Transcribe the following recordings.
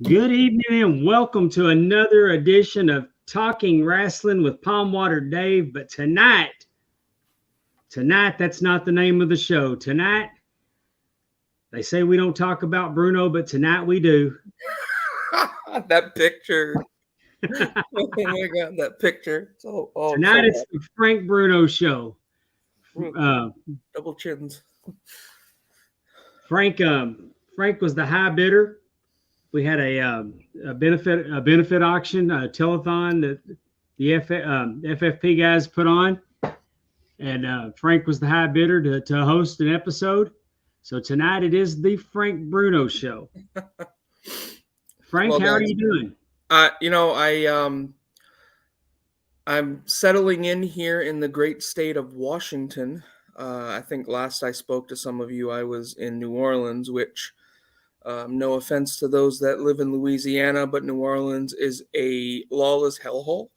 Good evening and welcome to another edition of Talking Wrestling with Pondwater Dave. But tonight, that's not the name of the show. Tonight, they say we don't talk about Bruno, but tonight we do. That picture. Oh my God, that picture. Tonight it's the Frank Bruno show. Double chins. Frank was the high bidder. We had a benefit auction, a telethon that the FFP guys put on, and Frank was the high bidder to host an episode. So tonight it is the Frank Bruno show. Frank, how are you doing? I'm settling in here in the great state of Washington. I think last I spoke to some of you, I was in New Orleans, which, no offense to those that live in Louisiana, but New Orleans is a lawless hellhole.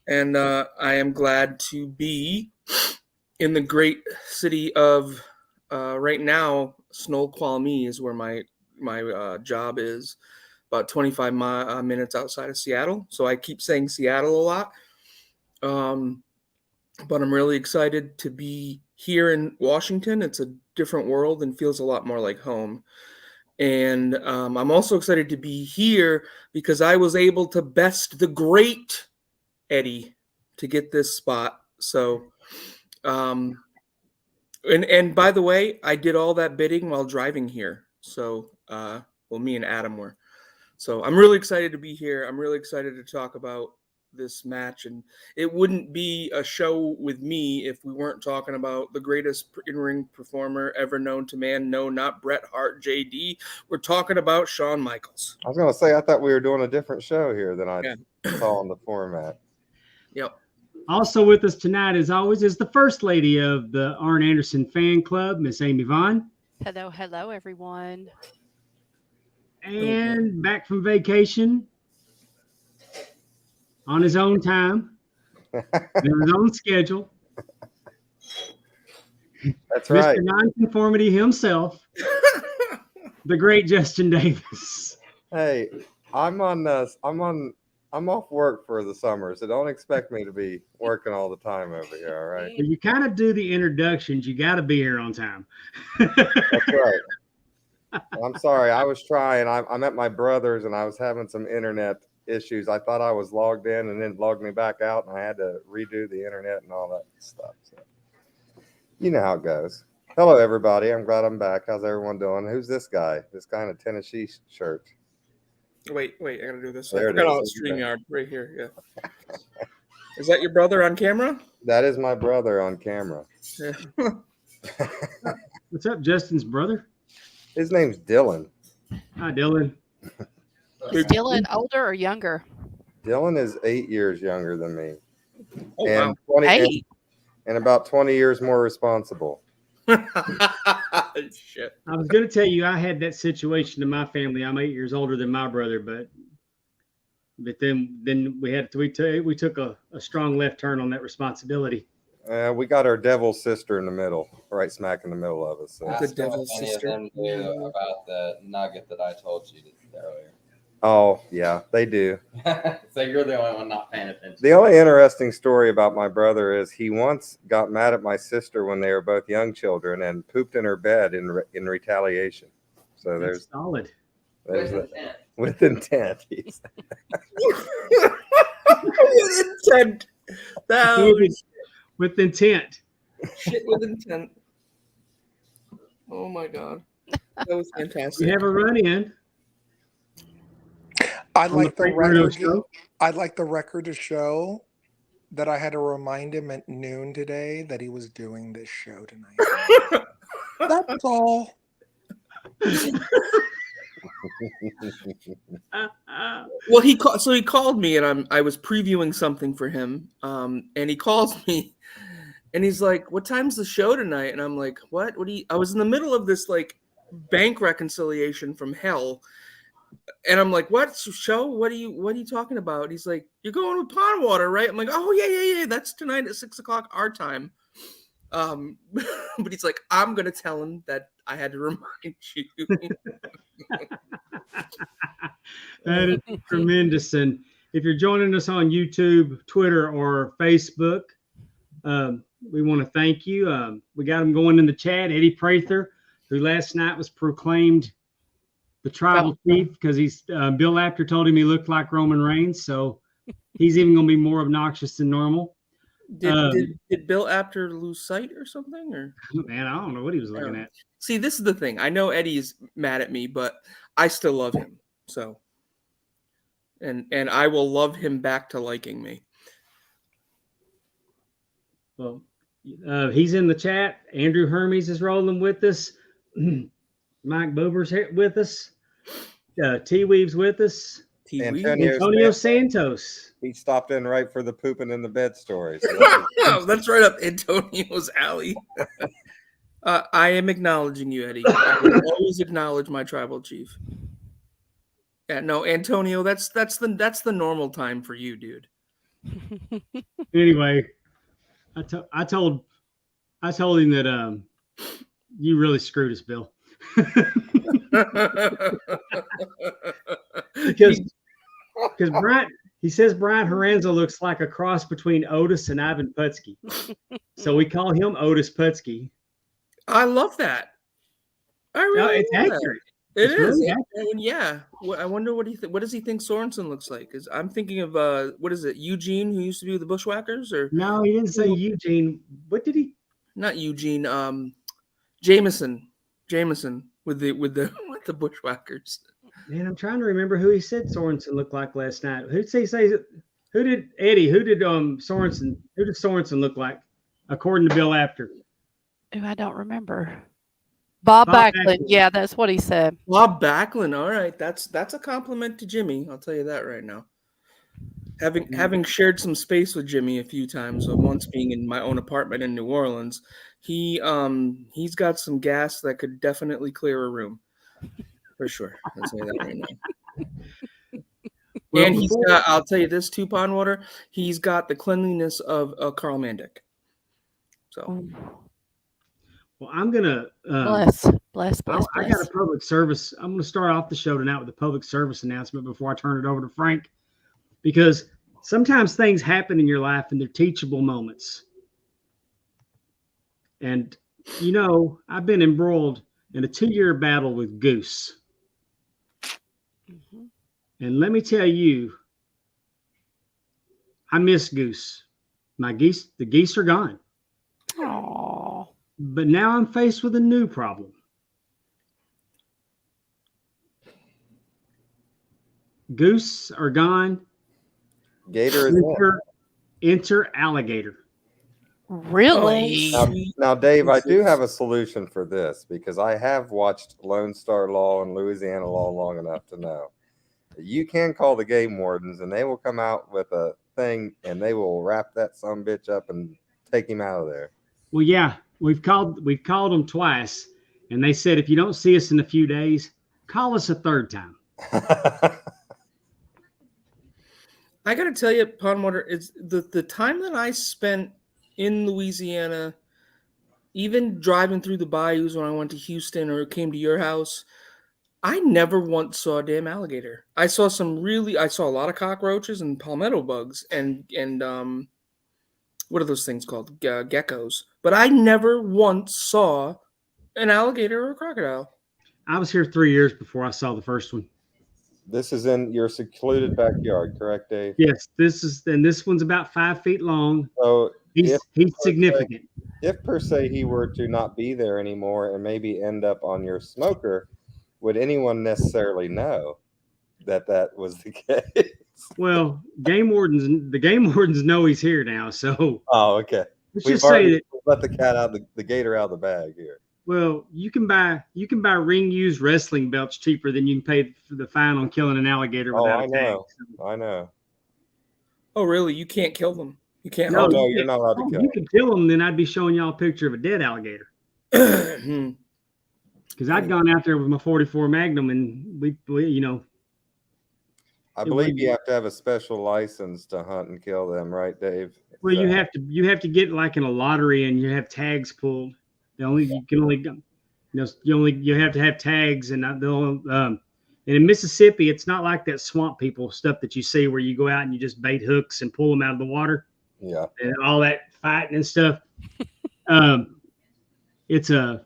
And I am glad to be in the great city of, right now, Snoqualmie is where my job is, about 25 minutes outside of Seattle. So I keep saying Seattle a lot. But I'm really excited to be here in Washington. It's a different world and feels a lot more like home. And I'm also excited to be here because I was able to best the great Eddie to get this spot. So, and by the way, I did all that bidding while driving here. So, me and Adam were. So I'm really excited to be here. I'm really excited to talk about this match, and it wouldn't be a show with me if we weren't talking about the greatest in-ring performer ever known to man. No, not Bret Hart, JD. We're talking about Shawn Michaels. I was going to say, I thought we were doing a different show here than I saw on the format. Yep. Also with us tonight, as always, is the first lady of the Arn Anderson fan club, Miss Amy Vaughn. Hello, everyone. And back from vacation on his own time, on his own schedule. That's right. Mr. Nonconformity himself, the great Justin Davis. Hey, I'm off work for the summer, so don't expect me to be working all the time over here. All right. When you kind of do the introductions, you got to be here on time. That's right. I'm sorry. I was trying. I'm at my brother's and I was having some internet issues. I thought I was logged in and then logged me back out, and I had to redo the internet and all that stuff. So, you know how it goes. Hello, everybody. I'm glad I'm back. How's everyone doing? Who's this guy? This guy in a Tennessee shirt. Wait. I got to do this. There I forgot on StreamYard right here. Yeah. Is that your brother on camera? That is my brother on camera. Yeah. What's up, Justin's brother? His name's Dylan. Hi, Dylan. Is Dylan older or younger? Dylan is 8 years younger than me. Oh, and wow. 8? And about 20 years more responsible. Shit. I was going to tell you I had that situation in my family. I'm 8 years older than my brother, but then we took a strong left turn on that responsibility. We got our devil sister in the middle, right smack in the middle of us. So. The devil sister. Any of them knew about the nugget that I told you earlier. Oh, yeah, they do. So you're the only one not paying attention. The only interesting story about my brother is he once got mad at my sister when they were both young children and pooped in her bed in retaliation. So That's solid. With intent. With intent. With intent. Shit with intent. Oh my God. That was fantastic. You have a run-in. I'd like the record to show that I had to remind him at noon today that he was doing this show tonight. That's all. Well, he called me, and I was previewing something for him, and he calls me, and he's like, "What time's the show tonight?" And I'm like, "What? I was in the middle of this like bank reconciliation from hell." And I'm like, "What show? What are you talking about?" He's like, "You're going with Pondwater, right?" I'm like, "Oh yeah. That's tonight at 6:00 our time." But he's like, I'm gonna tell him that I had to remind you. That is tremendous. And if you're joining us on YouTube, Twitter, or Facebook, we want to thank you. We got him going in the chat. Eddie Prather, who last night was proclaimed the tribal chief because he's Bill Apter told him he looked like Roman Reigns, so he's even going to be more obnoxious than normal. Did Bill Apter lose sight or something? Or man, I don't know what he was looking at. See, this is the thing. I know Eddie's mad at me, but I still love him. So, and I will love him back to liking me. Well, he's in the chat. Andrew Hermes is rolling with us. Mike Bober's here with us. T-Weave's with us. Antonio Santos. He stopped in right for the pooping in the bed story. So that's right up Antonio's alley. I am acknowledging you, Eddie. I will always acknowledge my tribal chief. Yeah, no, Antonio, that's the normal time for you, dude. Anyway, I told him that you really screwed us, Bill. Because Brian, he says Brian Horanzo looks like a cross between Otis and Ivan Putski, so we call him Otis Putski. I love that. It's accurate. It is. Really accurate. Yeah. I wonder what what does he think Sorensen looks like? Because I'm thinking of what is it, Eugene, who used to be with the Bushwhackers, or no, he didn't say Eugene. What did he? Not Eugene. Jameson with the Bushwhackers. Man, I'm trying to remember who he said Sorensen looked like last night. Who did he say? Who did Eddie? Who did Sorensen? Who did Sorensen look like, according to Bill Apter? Oh, I don't remember. Bob Backlund. Yeah, that's what he said. Bob Backlund. All right, that's a compliment to Jimmy. I'll tell you that right now. Having shared some space with Jimmy a few times, once being in my own apartment in New Orleans, he's got some gas that could definitely clear a room. For sure. I'll tell you that right now. Well, and he's got, I'll tell you this too, Pondwater, he's got the cleanliness of Carl Mandick. So. Well, I'm going to. Bless. I got a public service. I'm going to start off the show tonight with a public service announcement before I turn it over to Frank. Because sometimes things happen in your life and they're teachable moments. And, I've been embroiled in a 2-year battle with Goose. Mm-hmm. And let me tell you, I miss Goose. The geese are gone. Aww. But now I'm faced with a new problem. Goose are gone. Gator is enter alligator. Really? Now, Dave, I do have a solution for this because I have watched Lone Star Law and Louisiana Law long enough to know you can call the game wardens and they will come out with a thing and they will wrap that sumbitch up and take him out of there. Well, yeah, we've called them twice, and they said if you don't see us in a few days, call us a third time. I got to tell you, Pondwater, it's the time that I spent in Louisiana, even driving through the bayous when I went to Houston or came to your house, I never once saw a damn alligator. I saw a lot of cockroaches and palmetto bugs and what are those things called? Geckos. But I never once saw an alligator or a crocodile. I was here 3 years before I saw the first one. This is in your secluded backyard, correct, Dave? Yes, this one's about 5 feet long. So he's significant. If per se he were to not be there anymore and maybe end up on your smoker, would anyone necessarily know that was the case? Well, the game wardens know he's here now. So. Oh, okay. Let's just say that let the cat out, the gator out of the bag here. Well, you can buy ring used wrestling belts cheaper than you can pay for the fine on killing an alligator without a tag. I know. Oh, really? You can't kill them. You can't. No, you're not allowed to kill them. You can kill them, then I'd be showing y'all a picture of a dead alligator. Because I'd gone out there with my 44 Magnum, and we I believe you have to have a special license to hunt and kill them, right, Dave? Well, you have to get like in a lottery and you have tags pulled. You have to have tags, and and in Mississippi, it's not like that swamp people stuff that you see where you go out and you just bait hooks and pull them out of the water. Yeah, and all that fighting and stuff. It's you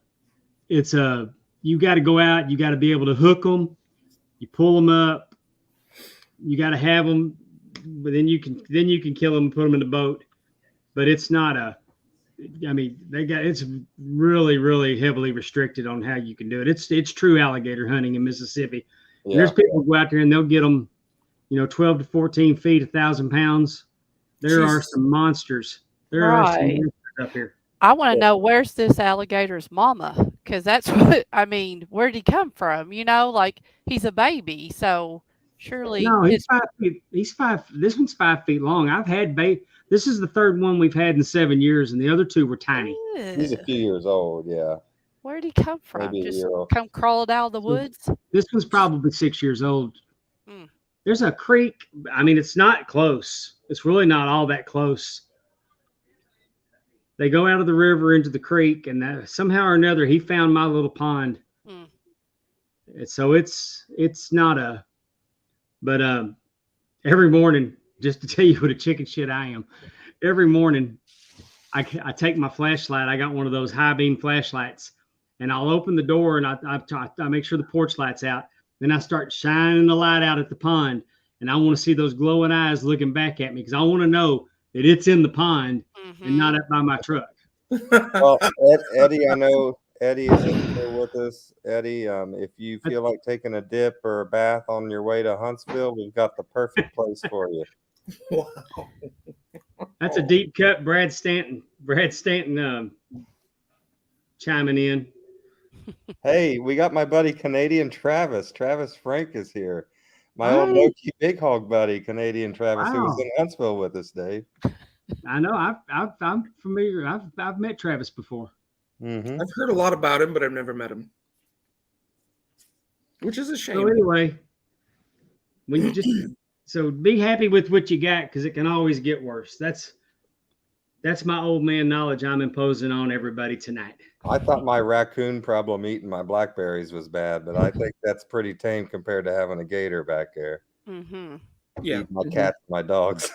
got to go out. You got to be able to hook them. You pull them up. You got to have them, but then you can kill them and put them in the boat. But it's not it's really, really heavily restricted on how you can do it. It's true alligator hunting in Mississippi. yeah. There's people who go out there and they'll get them, 12 to 14 feet, 1,000 pounds. There are some monsters. There are some monsters up here. I want to know, where's this alligator's mama? Because that's what, where did he come from? Like, he's a baby, so surely. No, he's 5 feet. This one's 5 feet long. I've had this is the third one we've had in 7 years, and the other two were tiny. He's a few years old, yeah. Where did he come from? Maybe Just come crawling out of the woods? This one's probably 6 years old. There's a creek. It's not close. It's really not all that close. They go out of the river into the creek, and somehow or another, he found my little pond. And so it's not but every morning, just to tell you what a chicken shit I am, every morning I take my flashlight. I got one of those high beam flashlights, and I'll open the door and I make sure the porch light's out. Then I start shining the light out at the pond, and I want to see those glowing eyes looking back at me because I want to know that it's in the pond and not up by my truck. Well, Eddie, I know Eddie is here with us. Eddie, if you feel like taking a dip or a bath on your way to Huntsville, we've got the perfect place for you. Wow. That's a deep cut, Brad Stanton. Chiming in. Hey, we got my buddy Canadian Travis. Travis Frank is here. My old Loki Big Hog buddy, Canadian Travis, who was in Huntsville with us, Dave. I know. I'm familiar. I've met Travis before. Mm-hmm. I've heard a lot about him, but I've never met him, which is a shame. So anyway, when you so be happy with what you got because it can always get worse. That's my old man knowledge I'm imposing on everybody tonight. I thought my raccoon problem eating my blackberries was bad, but I think that's pretty tame compared to having a gator back there. Mm-hmm. Yeah, my cats, my dogs.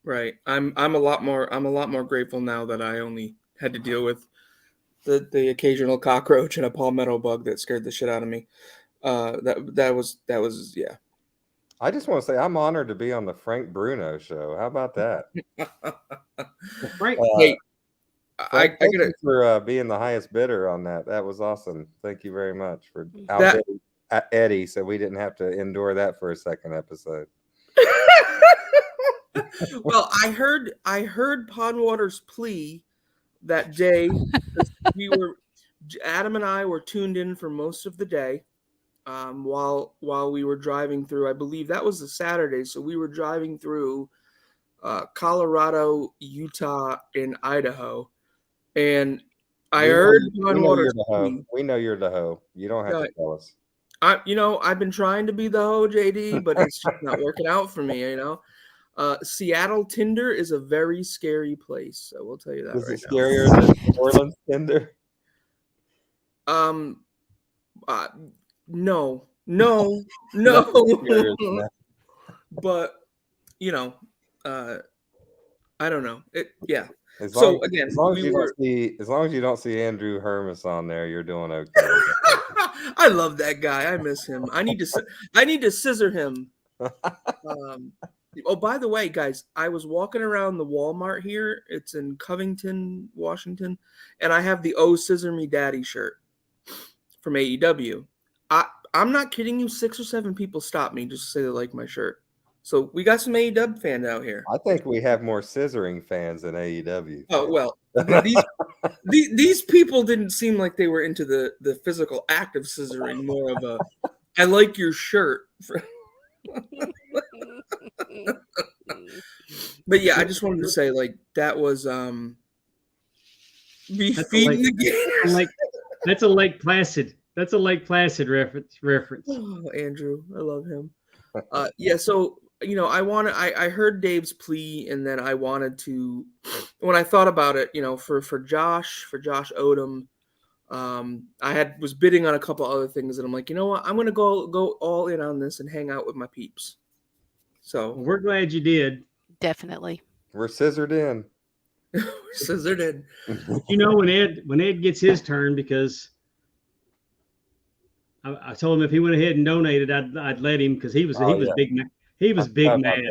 Right. I'm a lot more grateful now that I only had to deal with the occasional cockroach and a palmetto bug that scared the shit out of me. That was yeah. I just want to say I'm honored to be on the Frank Bruno show. How about that? Frank, hey, Frank, thank you for being the highest bidder on that. That was awesome. Thank you very much for outbidding Eddie, so we didn't have to endure that for a second episode. Well, I heard Pondwater's plea that day. Adam and I were tuned in for most of the day. While we were driving through, I believe that was a Saturday, so we were driving through Colorado, Utah, and Idaho, and I heard Pondwater's plea. We know you're the hoe. You don't have to tell us. I've been trying to be the hoe, JD, but it's just not working out for me. Seattle Tinder is a very scary place. So we'll tell you that is right it scarier than New Orleans Tinder? No. But I don't know. As long as you don't see Andrew Hermes on there, you're doing okay. I love that guy. I miss him. I need to scissor him. Oh, by the way, guys, I was walking around the Walmart here. It's in Covington, Washington, and I have the "Oh Scissor Me Daddy" shirt from AEW. I'm not kidding you. 6 or 7 people stopped me just to say they like my shirt. So we got some AEW fans out here. I think we have more scissoring fans than AEW. Oh well, these people didn't seem like they were into the physical act of scissoring. More of a, I like your shirt. But yeah, I just wanted to say that was feeding the gears. That's a Lake Placid. That's a Lake Placid reference. Oh, Andrew, I love him. Yeah, so I heard Dave's plea, and then I wanted to, when I thought about it, for Josh Odom, was bidding on a couple other things, and I'm like, you know what, I'm gonna go all in on this and hang out with my peeps. So Well, we're glad you did. Definitely. We're scissored in. scissored in. You know, when Ed gets his turn, because I told him if he went ahead and donated, I'd let him, because he was big mad. He was big mad.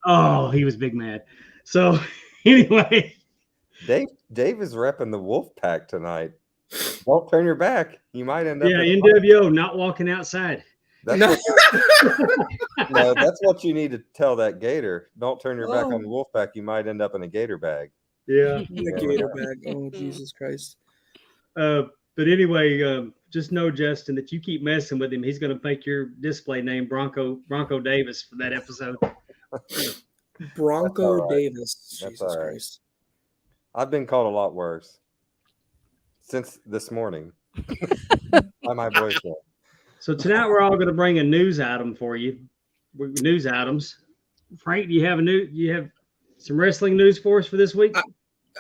Oh, he was big mad. So anyway, Dave is repping the wolf pack tonight. Don't turn your back. You might end up. Yeah, NWO, not walking outside. That's what you need to tell that gator. Don't turn your back on the wolf pack. You might end up in a gator bag. Yeah, the gator bag. Oh, Jesus Christ. But anyway, just know, Justin, that you keep messing with him, he's going to make your display name Bronco Davis for that episode. Bronco right. Davis. That's Jesus right. Christ. I've been called a lot worse since this morning by my boyfriend. So tonight we're all going to bring a news item for you. News items. Frank, do you have some wrestling news for us for this week?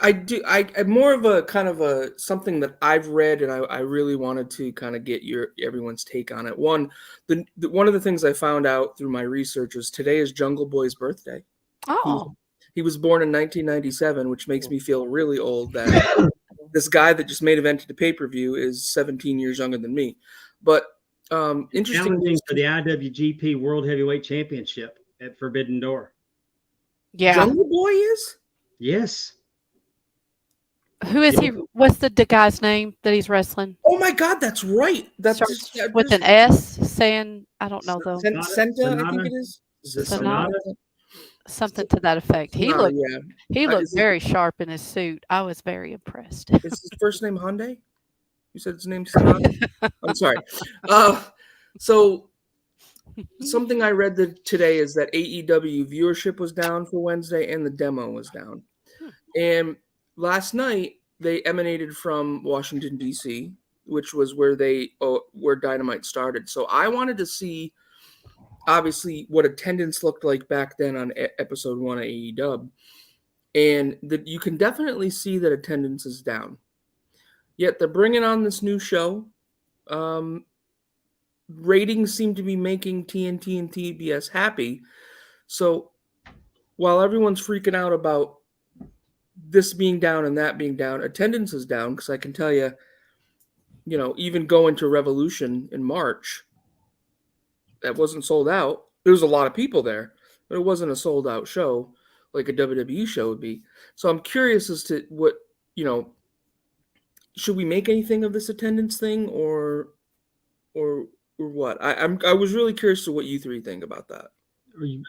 I do. I'm more of a kind of something that I've read, and I really wanted to kind of get everyone's take on it. One of the things I found out through my research was today is Jungle Boy's birthday. Oh. He was born in 1997, which makes me feel really old that this guy that just made event to the pay-per-view is 17 years younger than me. But interesting challenging for the IWGP World Heavyweight Championship at Forbidden Door. Yeah. Jungle Boy is? Yes. Who is he? What's the guy's name that he's wrestling? Oh my God, that's right. That's with an S. Saying I don't know though. Senta, I think it is. Is it Sonata? Something to that effect. He looked very sharp in his suit. I was very impressed. Is his first name Hyundai? You said his name's Sonata? I'm sorry. So something I read today is that AEW viewership was down for Wednesday and the demo was down. And last night they emanated from Washington, D.C., which was where Dynamite started. So I wanted to see, obviously, what attendance looked like back then on episode 1 of AEW. And you can definitely see that attendance is down. Yet they're bringing on this new show. Ratings seem to be making TNT and TBS happy. So while everyone's freaking out about this being down and that being down, attendance is down, because I can tell you, even going to Revolution in March, that wasn't sold out. There was a lot of people there, but it wasn't a sold out show like a WWE show would be. So I'm curious as to what, should we make anything of this attendance thing or what? I was really curious to what you three think about that.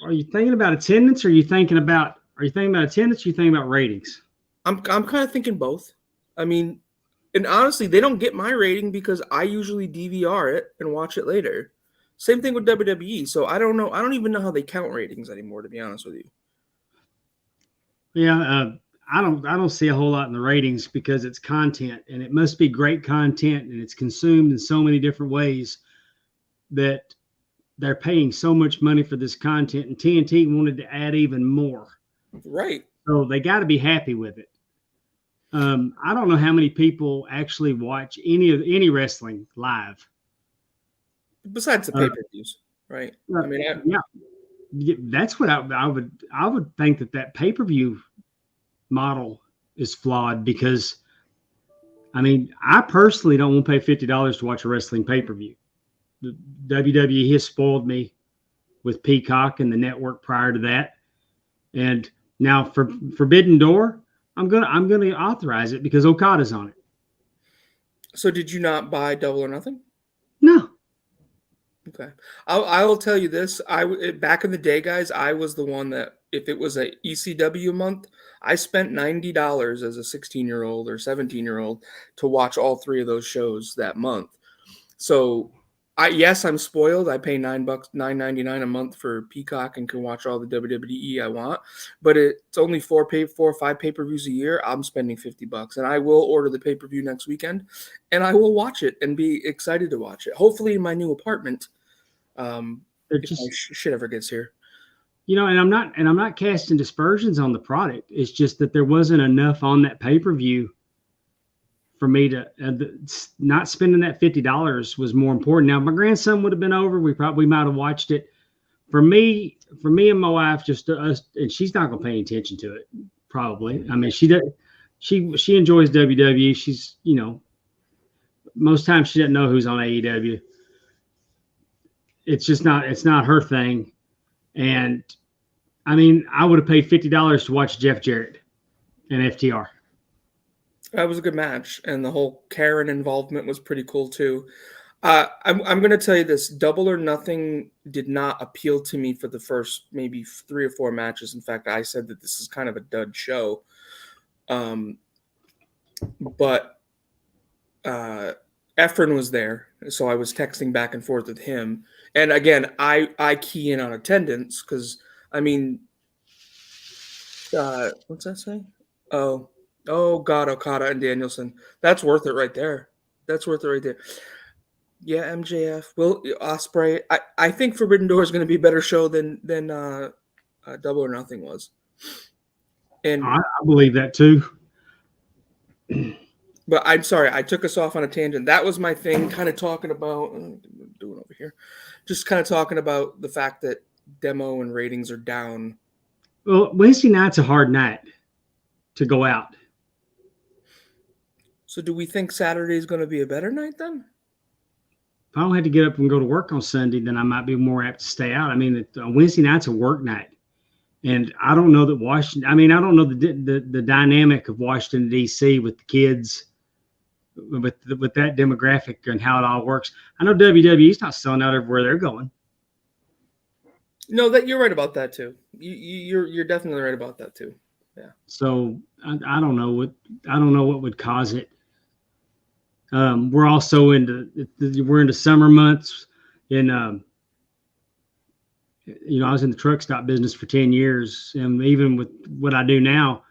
Are you thinking about attendance, or are you thinking about attendance? Or you thinking about ratings? I'm kind of thinking both. I mean, and honestly, they don't get my rating because I usually DVR it and watch it later. Same thing with WWE. So I don't know. I don't even know how they count ratings anymore, to be honest with you. Yeah, I don't see a whole lot in the ratings, because it's content, and it must be great content, and it's consumed in so many different ways that they're paying so much money for this content, and TNT wanted to add even more. Right. So they got to be happy with it. I don't know how many people actually watch any wrestling live. Besides the pay-per-views, right? I mean, yeah, that's what I would think that pay-per-view model is flawed, because I mean, I personally don't want to pay $50 to watch a wrestling pay-per-view. The WWE has spoiled me with Peacock and the network prior to that, and now for Forbidden Door, I'm gonna authorize it because Okada's on it. So did you not buy Double or Nothing? No. Okay. I will tell you this. Back in the day, guys, I was the one that, if it was a ECW month, I spent $90 as a 16-year-old or 17-year-old to watch all three of those shows that month. So yes, I'm spoiled. I pay $9.99 a month for Peacock and can watch all the WWE I want, but it's only 4 or 5 pay-per-views a year. I'm spending $50, and I will order the pay-per-view next weekend, and I will watch it and be excited to watch it. Hopefully in my new apartment, They're if my just, shit ever gets here. and I'm not casting dispersions on the product. It's just that there wasn't enough on that pay-per-view for me to not spending that $50 was more important. Now, if my grandson would have been over, we might have watched it. For me and my wife, just us, and she's not gonna pay attention to it. Probably. I mean, she does. She enjoys WWE. She's, most times she doesn't know who's on AEW. It's not her thing. And I mean, I would have paid $50 to watch Jeff Jarrett and FTR. That was a good match, and the whole Karen involvement was pretty cool too. I'm going to tell you this: Double or Nothing did not appeal to me for the first maybe 3 or 4 matches. In fact, I said that this is kind of a dud show. But Efren was there, so I was texting back and forth with him. And again, I key in on attendance because, I mean, what's that say? Oh God, Okada and Danielson. That's worth it right there. Yeah, MJF. Well, Ospreay. I think Forbidden Door is going to be a better show than Double or Nothing was. And I believe that too. But I'm sorry, I took us off on a tangent. That was my thing, kind of talking about doing over here, just kind of talking about the fact that demo and ratings are down. Well, Wednesday night's a hard night to go out. So, do we think Saturday is going to be a better night then? If I don't have to get up and go to work on Sunday, then I might be more apt to stay out. I mean, Wednesday night's a work night. And I don't know that Washington. I mean, I don't know the dynamic of Washington D.C. with the kids, with that demographic and how it all works. I know WWE's not selling out everywhere they're going. No, that you're right about that too. You're definitely right about that too. Yeah. So I don't know what would cause it. We're also into summer months, and I was in the truck stop business for 10 years, and even with what I do now,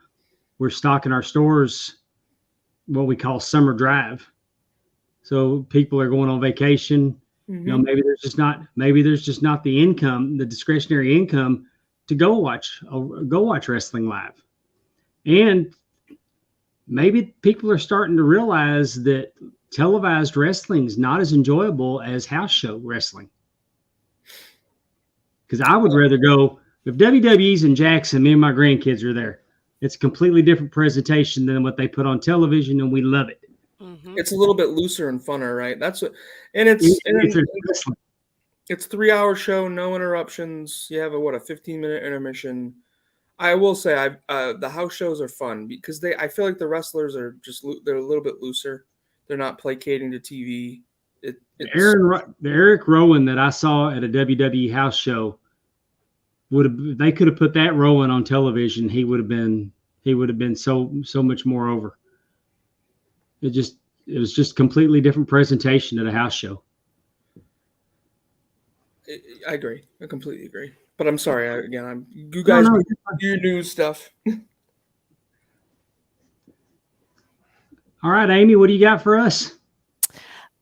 we're stocking our stores what we call summer drive. So people are going on vacation. Mm-hmm. Maybe there's just not the income, the discretionary income to go watch wrestling live. And maybe people are starting to realize that televised wrestling is not as enjoyable as house show wrestling. Because I would rather go, if WWE's in Jackson, me and my grandkids are there. It's a completely different presentation than what they put on television, and we love it. Mm-hmm. It's a little bit looser and funner, right? That's what, and it's 3-hour show, no interruptions. You have a 15-minute intermission. I will say, the house shows are fun because I feel like the wrestlers are they're a little bit looser. They're not placating to TV. The Eric Rowan that I saw at a WWE house show they could have put that Rowan on television. He would have been so much more over. It was just completely different presentation at a house show. I agree. I completely agree. But I'm sorry. You guys do your news stuff. All right, Amy, what do you got for us?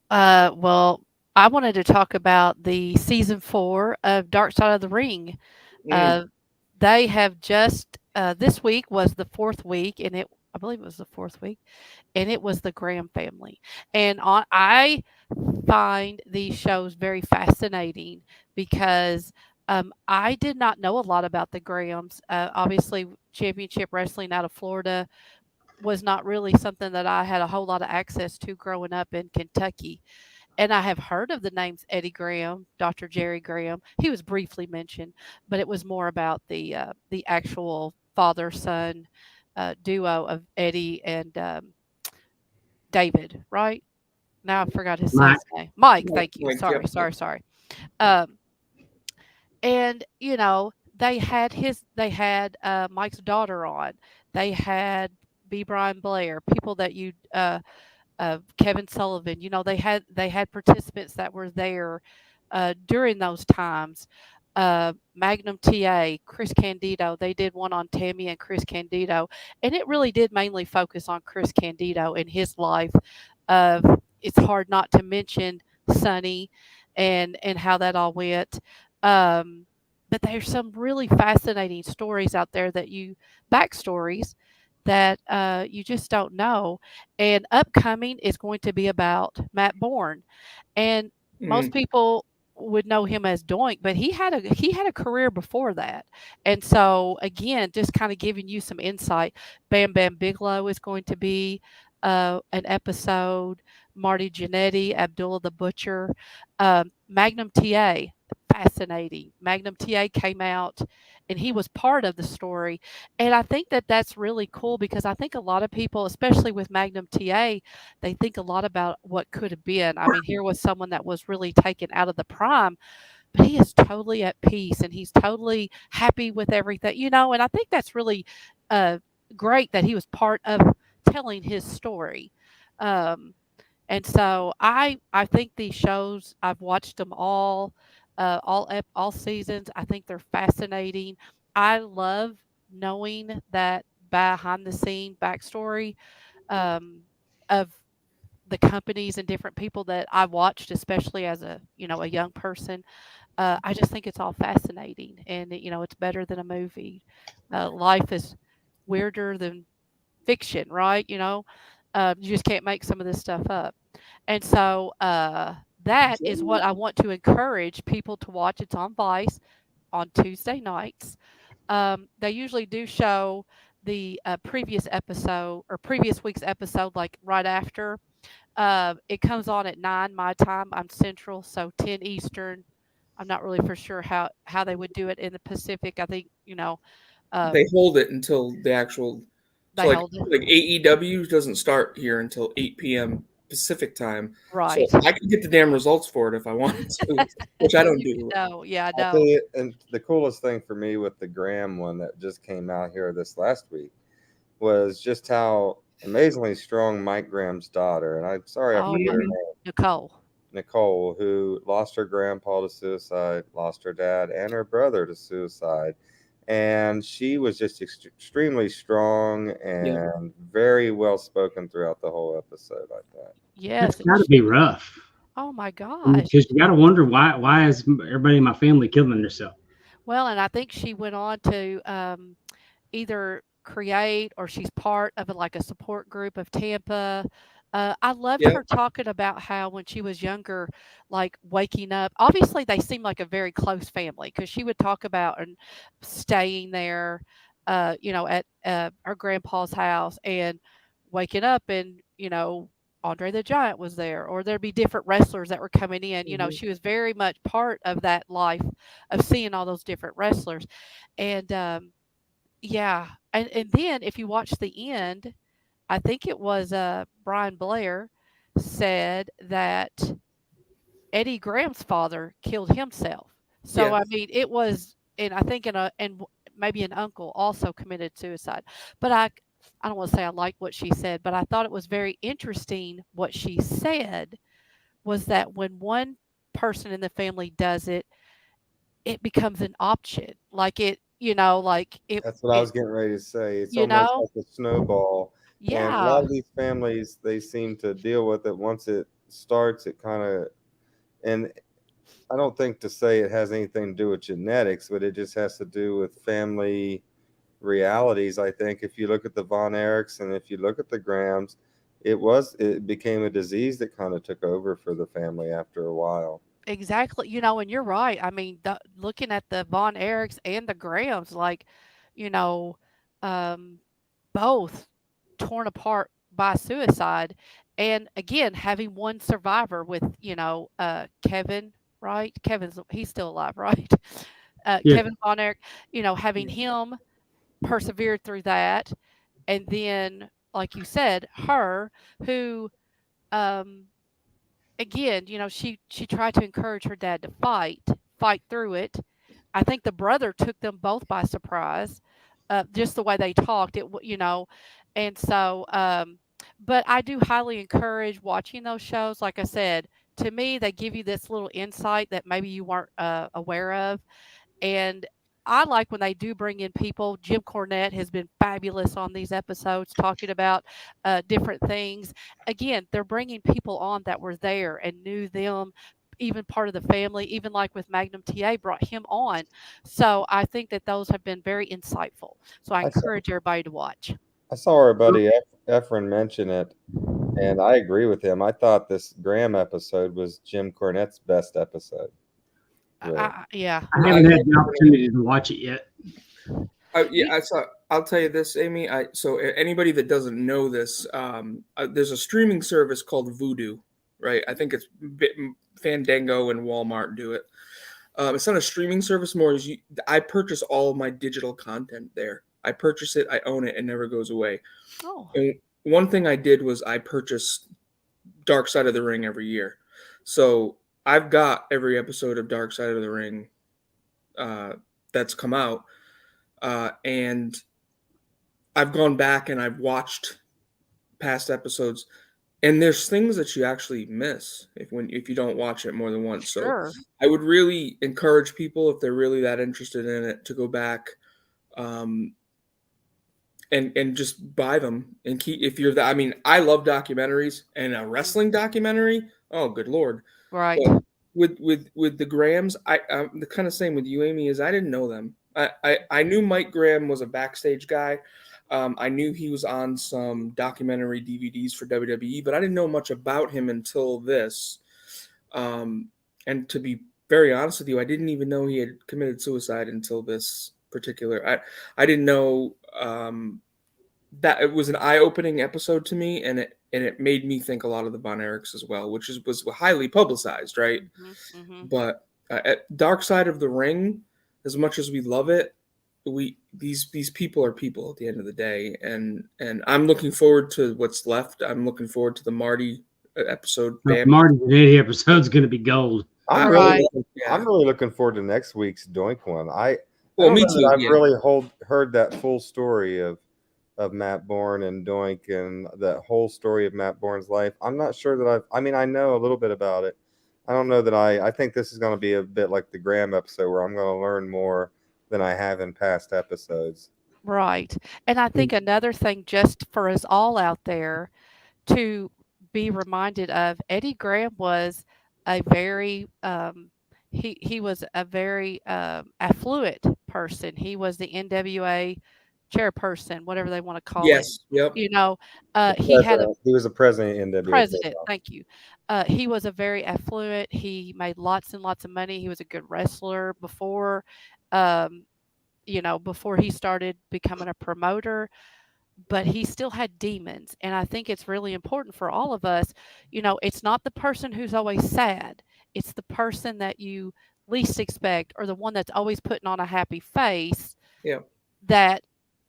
Well, I wanted to talk about the season 4 of Dark Side of the Ring. They have just this week was the 4th week, and I believe it was the 4th week, and it was the Graham family. And I find these shows very fascinating because I did not know a lot about the Grahams. Obviously, championship wrestling out of Florida was not really something that I had a whole lot of access to growing up in Kentucky. And I have heard of the names Eddie Graham, Dr. Jerry Graham. He was briefly mentioned, but it was more about the actual father-son duo of Eddie and David, right? Now I forgot his son's name. Mike, thank you. Sorry. And they had Mike's daughter on. They had B. Brian Blair, people that you Kevin Sullivan. They had participants that were there during those times. Magnum TA, Chris Candido. They did one on Tammy and Chris Candido, and it really did mainly focus on Chris Candido and his life. It's hard not to mention Sonny and how that all went. But there's some really fascinating stories out there backstories that you just don't know. And upcoming is going to be about Matt Bourne, and most people would know him as Doink, but he had a career before that. And so again, just kind of giving you some insight. Bam Bam Bigelow is going to be an episode. Marty Jannetty, Abdullah the Butcher, Magnum TA. Fascinating. Magnum TA came out and he was part of the story. And I think that that's really cool because I think a lot of people, especially with Magnum TA, they think a lot about what could have been. I mean, here was someone that was really taken out of the prime, but he is totally at peace and he's totally happy with everything, and I think that's really uh, great that he was part of telling his story. Um, and so I think these shows, I've watched them all seasons. I think they're fascinating. I love knowing that behind the scene backstory um, of the companies and different people that I watched, especially as a young person. I just think it's all fascinating, and it's better than a movie. Life is weirder than fiction, right? You just can't make some of this stuff up. And so that is what I want to encourage people to watch. It's on Vice on Tuesday nights. They usually do show the previous episode or previous week's episode, like right after. It comes on at 9 my time. I'm Central, so 10 Eastern. I'm not really for sure how they would do it in the Pacific. I think They um, hold it until the actual. So they hold it like AEW doesn't start here until 8 p.m. Pacific time. So right. I could get the damn results for it if I wanted to, which I don't do. No, yeah, I'll tell no. you, and the coolest thing for me with the Graham one that just came out here this last week was just how amazingly strong Mike Graham's daughter, and I'm sorry I Oh forget my, her name, Nicole. Nicole, who lost her grandpa to suicide, lost her dad and her brother to suicide. And she was just extremely strong Yeah. and very well spoken throughout the whole episode, I thought. That's Yes. got to be rough Oh my gosh. because you got to wonder why is everybody in my family killing themselves? Well, and I think she went on to either create or she's part of like a support group of Tampa. I loved Yeah. her talking about how when she was younger, like waking up. Obviously, they seem like a very close family because she would talk about and staying there, at her grandpa's house and waking up and Andre the Giant was there, or there'd be different wrestlers that were coming in. She was very much part of that life of seeing all those different wrestlers, and yeah, and then if you watch the end, I think it was Brian Blair said that Eddie Graham's father killed himself. So I Yes. mean, it was, and I think maybe an uncle also committed suicide. But I don't want to say I like what she said, but I thought it was very interesting what she said was that when one person in the family does it, it becomes an option. Like That's what I it, was getting ready to say. It's you almost know, like a snowball. And a lot yeah, of these families, they seem to deal with it once it starts, it kind of, and I don't think to say it has anything to do with genetics, but it just has to do with family realities. I think if you look at the Von Erichs and if you look at the Grahams, it became a disease that kind of took over for the family after a while. exactly. And you're right. I mean, looking at the Von Erichs and the Grahams, like, you know, um, both torn apart by suicide. And again, having one survivor with, Kevin, right? He's still alive, right? Yeah, Kevin Von Erich, having him persevered through that. And then, like you said, her who, um, again, she tried to encourage her dad to fight through it. I think the brother took them both by surprise, just the way they talked. And so, but I do highly encourage watching those shows. Like I said, to me, they give you this little insight that maybe you weren't aware of, and I like when they do bring in people. Jim Cornette has been fabulous on these episodes, talking about different things. Again, they're bringing people on that were there and knew them, even part of the family, even like with Magnum TA, brought him on. So I think that those have been very insightful. So I encourage everybody to watch. I saw our buddy Efren mention it, and I agree with him. I thought this Graham episode was Jim Cornette's best episode. Really. Yeah. I haven't had the opportunity to watch it yet. I saw. I'll tell you this, Amy. So anybody that doesn't know this, there's a streaming service called Vudu, right? I think it's Fandango and Walmart do it. It's not a streaming service more. I purchase all of my digital content there. I purchase it, I own it, it never goes away. Oh. And one thing I did was I purchased Dark Side of the Ring every year. So I've got every episode of Dark Side of the Ring that's come out. And I've gone back and I've watched past episodes, and there's things that you actually miss if you don't watch it more than once. Sure. So I would really encourage people, if they're really that interested in it, to go back and just buy them and keep. If you're that, I mean, I love documentaries, and a wrestling documentary. Oh, good Lord! Right. But with the Grahams, I'm the kind of same with you, Amy. Is I didn't know them. I knew Mike Graham was a backstage guy. I knew he was on some documentary DVDs for WWE, but I didn't know much about him until this. And to be very honest with you, I didn't even know he had committed suicide until this particular. I didn't know that it was an eye-opening episode to me, and it made me think a lot of the Von Erichs as well, which was highly publicized, right? Mm-hmm, mm-hmm. But at Dark Side of the Ring, as much as we love it, these people are people at the end of the day, and I'm looking forward to what's left. I'm looking forward to the Marty episode. Marty's 80 episode is going to be gold. I'm really looking forward to next week's Doink one. Me too. I've really heard that full story of Matt Bourne and Doink and that whole story of Matt Bourne's life. I'm not sure that I know a little bit about it. I don't know that I think this is going to be a bit like the Graham episode, where I'm going to learn more than I have in past episodes. Right. And I think another thing, just for us all out there to be reminded of, Eddie Graham was a very he was a very affluent person. He was the NWA chairperson, whatever they want to call it. Yes. Yep. You know, he was a president in NWA. President. Thank you. He was a very affluent. He made lots and lots of money. He was a good wrestler before. Before he started becoming a promoter, but he still had demons. And I think it's really important for all of us. It's not the person who's always sad. It's the person that you least expect, or the one that's always putting on a happy face. Yeah. That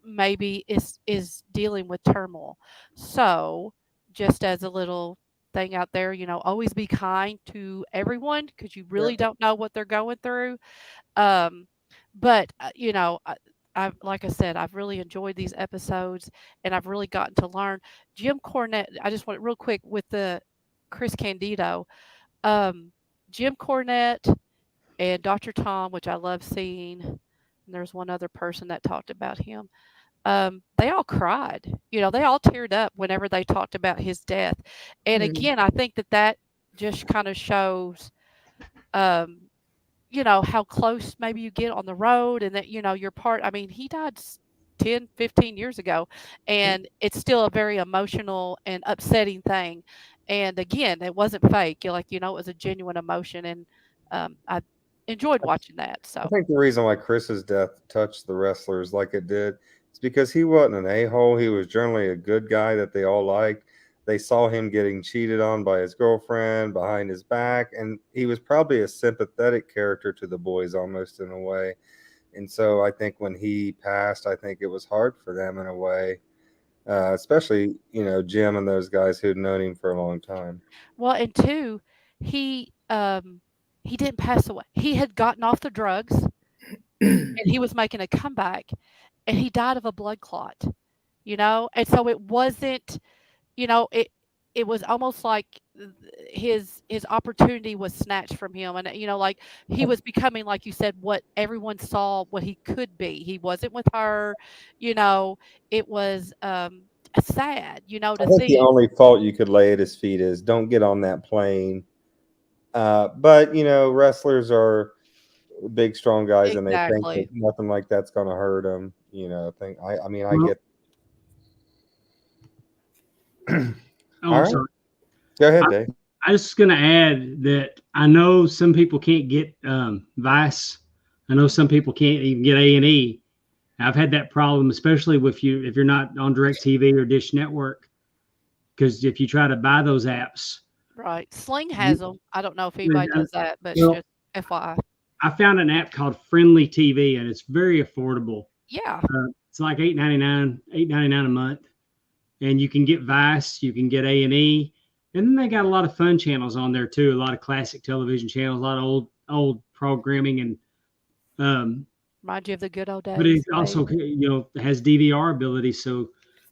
maybe is dealing with turmoil. So just as a little thing out there, always be kind to everyone, because you really don't know what they're going through. But I've like I said, I've really enjoyed these episodes, and I've really gotten to learn. Jim Cornette, I just want real quick with the Chris Candido, Jim Cornette and Dr. Tom, which I love seeing. And there's one other person that talked about him. They all cried. They all teared up whenever they talked about his death. And again, I think that just kind of shows how close maybe you get on the road, and that, you're part. I mean, he died 10, 15 years ago, and it's still a very emotional and upsetting thing. And again, it wasn't fake. It was a genuine emotion, and I enjoyed watching that. So I think the reason why Chris's death touched the wrestlers like it did is because he wasn't an a-hole. He was generally a good guy that they all liked. They saw him getting cheated on by his girlfriend behind his back, and he was probably a sympathetic character to the boys almost in a way. And so I think when he passed, I think it was hard for them in a way, especially, Jim and those guys who'd known him for a long time. Well, and two, he didn't pass away. He had gotten off the drugs, and he was making a comeback, and he died of a blood clot, and so it wasn't, it was almost like his opportunity was snatched from him. And, like he was becoming, like you said, what everyone saw what he could be. He wasn't with her, it was sad, to I think see. the only fault you could lay at his feet is don't get on that plane But wrestlers are big, strong guys, and they think that Exactly. nothing like that's going to hurt them. I mean, I Well- get. Oh, All I'm right. sorry. Go ahead, Dave. I was just going to add that I know some people can't get Vice. I know some people can't even get A&E. I've had that problem, especially if you're not on DirecTV or Dish Network, because if you try to buy those apps, Right. Sling has them. I don't know if anybody does that, but well, just FYI. I found an app called Friendly TV, and it's very affordable. Yeah. It's like $8.99 a month, and you can get Vice, you can get A&E, and then they got a lot of fun channels on there too. A lot of classic television channels, a lot of old programming, and Remind you of the good old days. but it Dave. also has DVR ability, so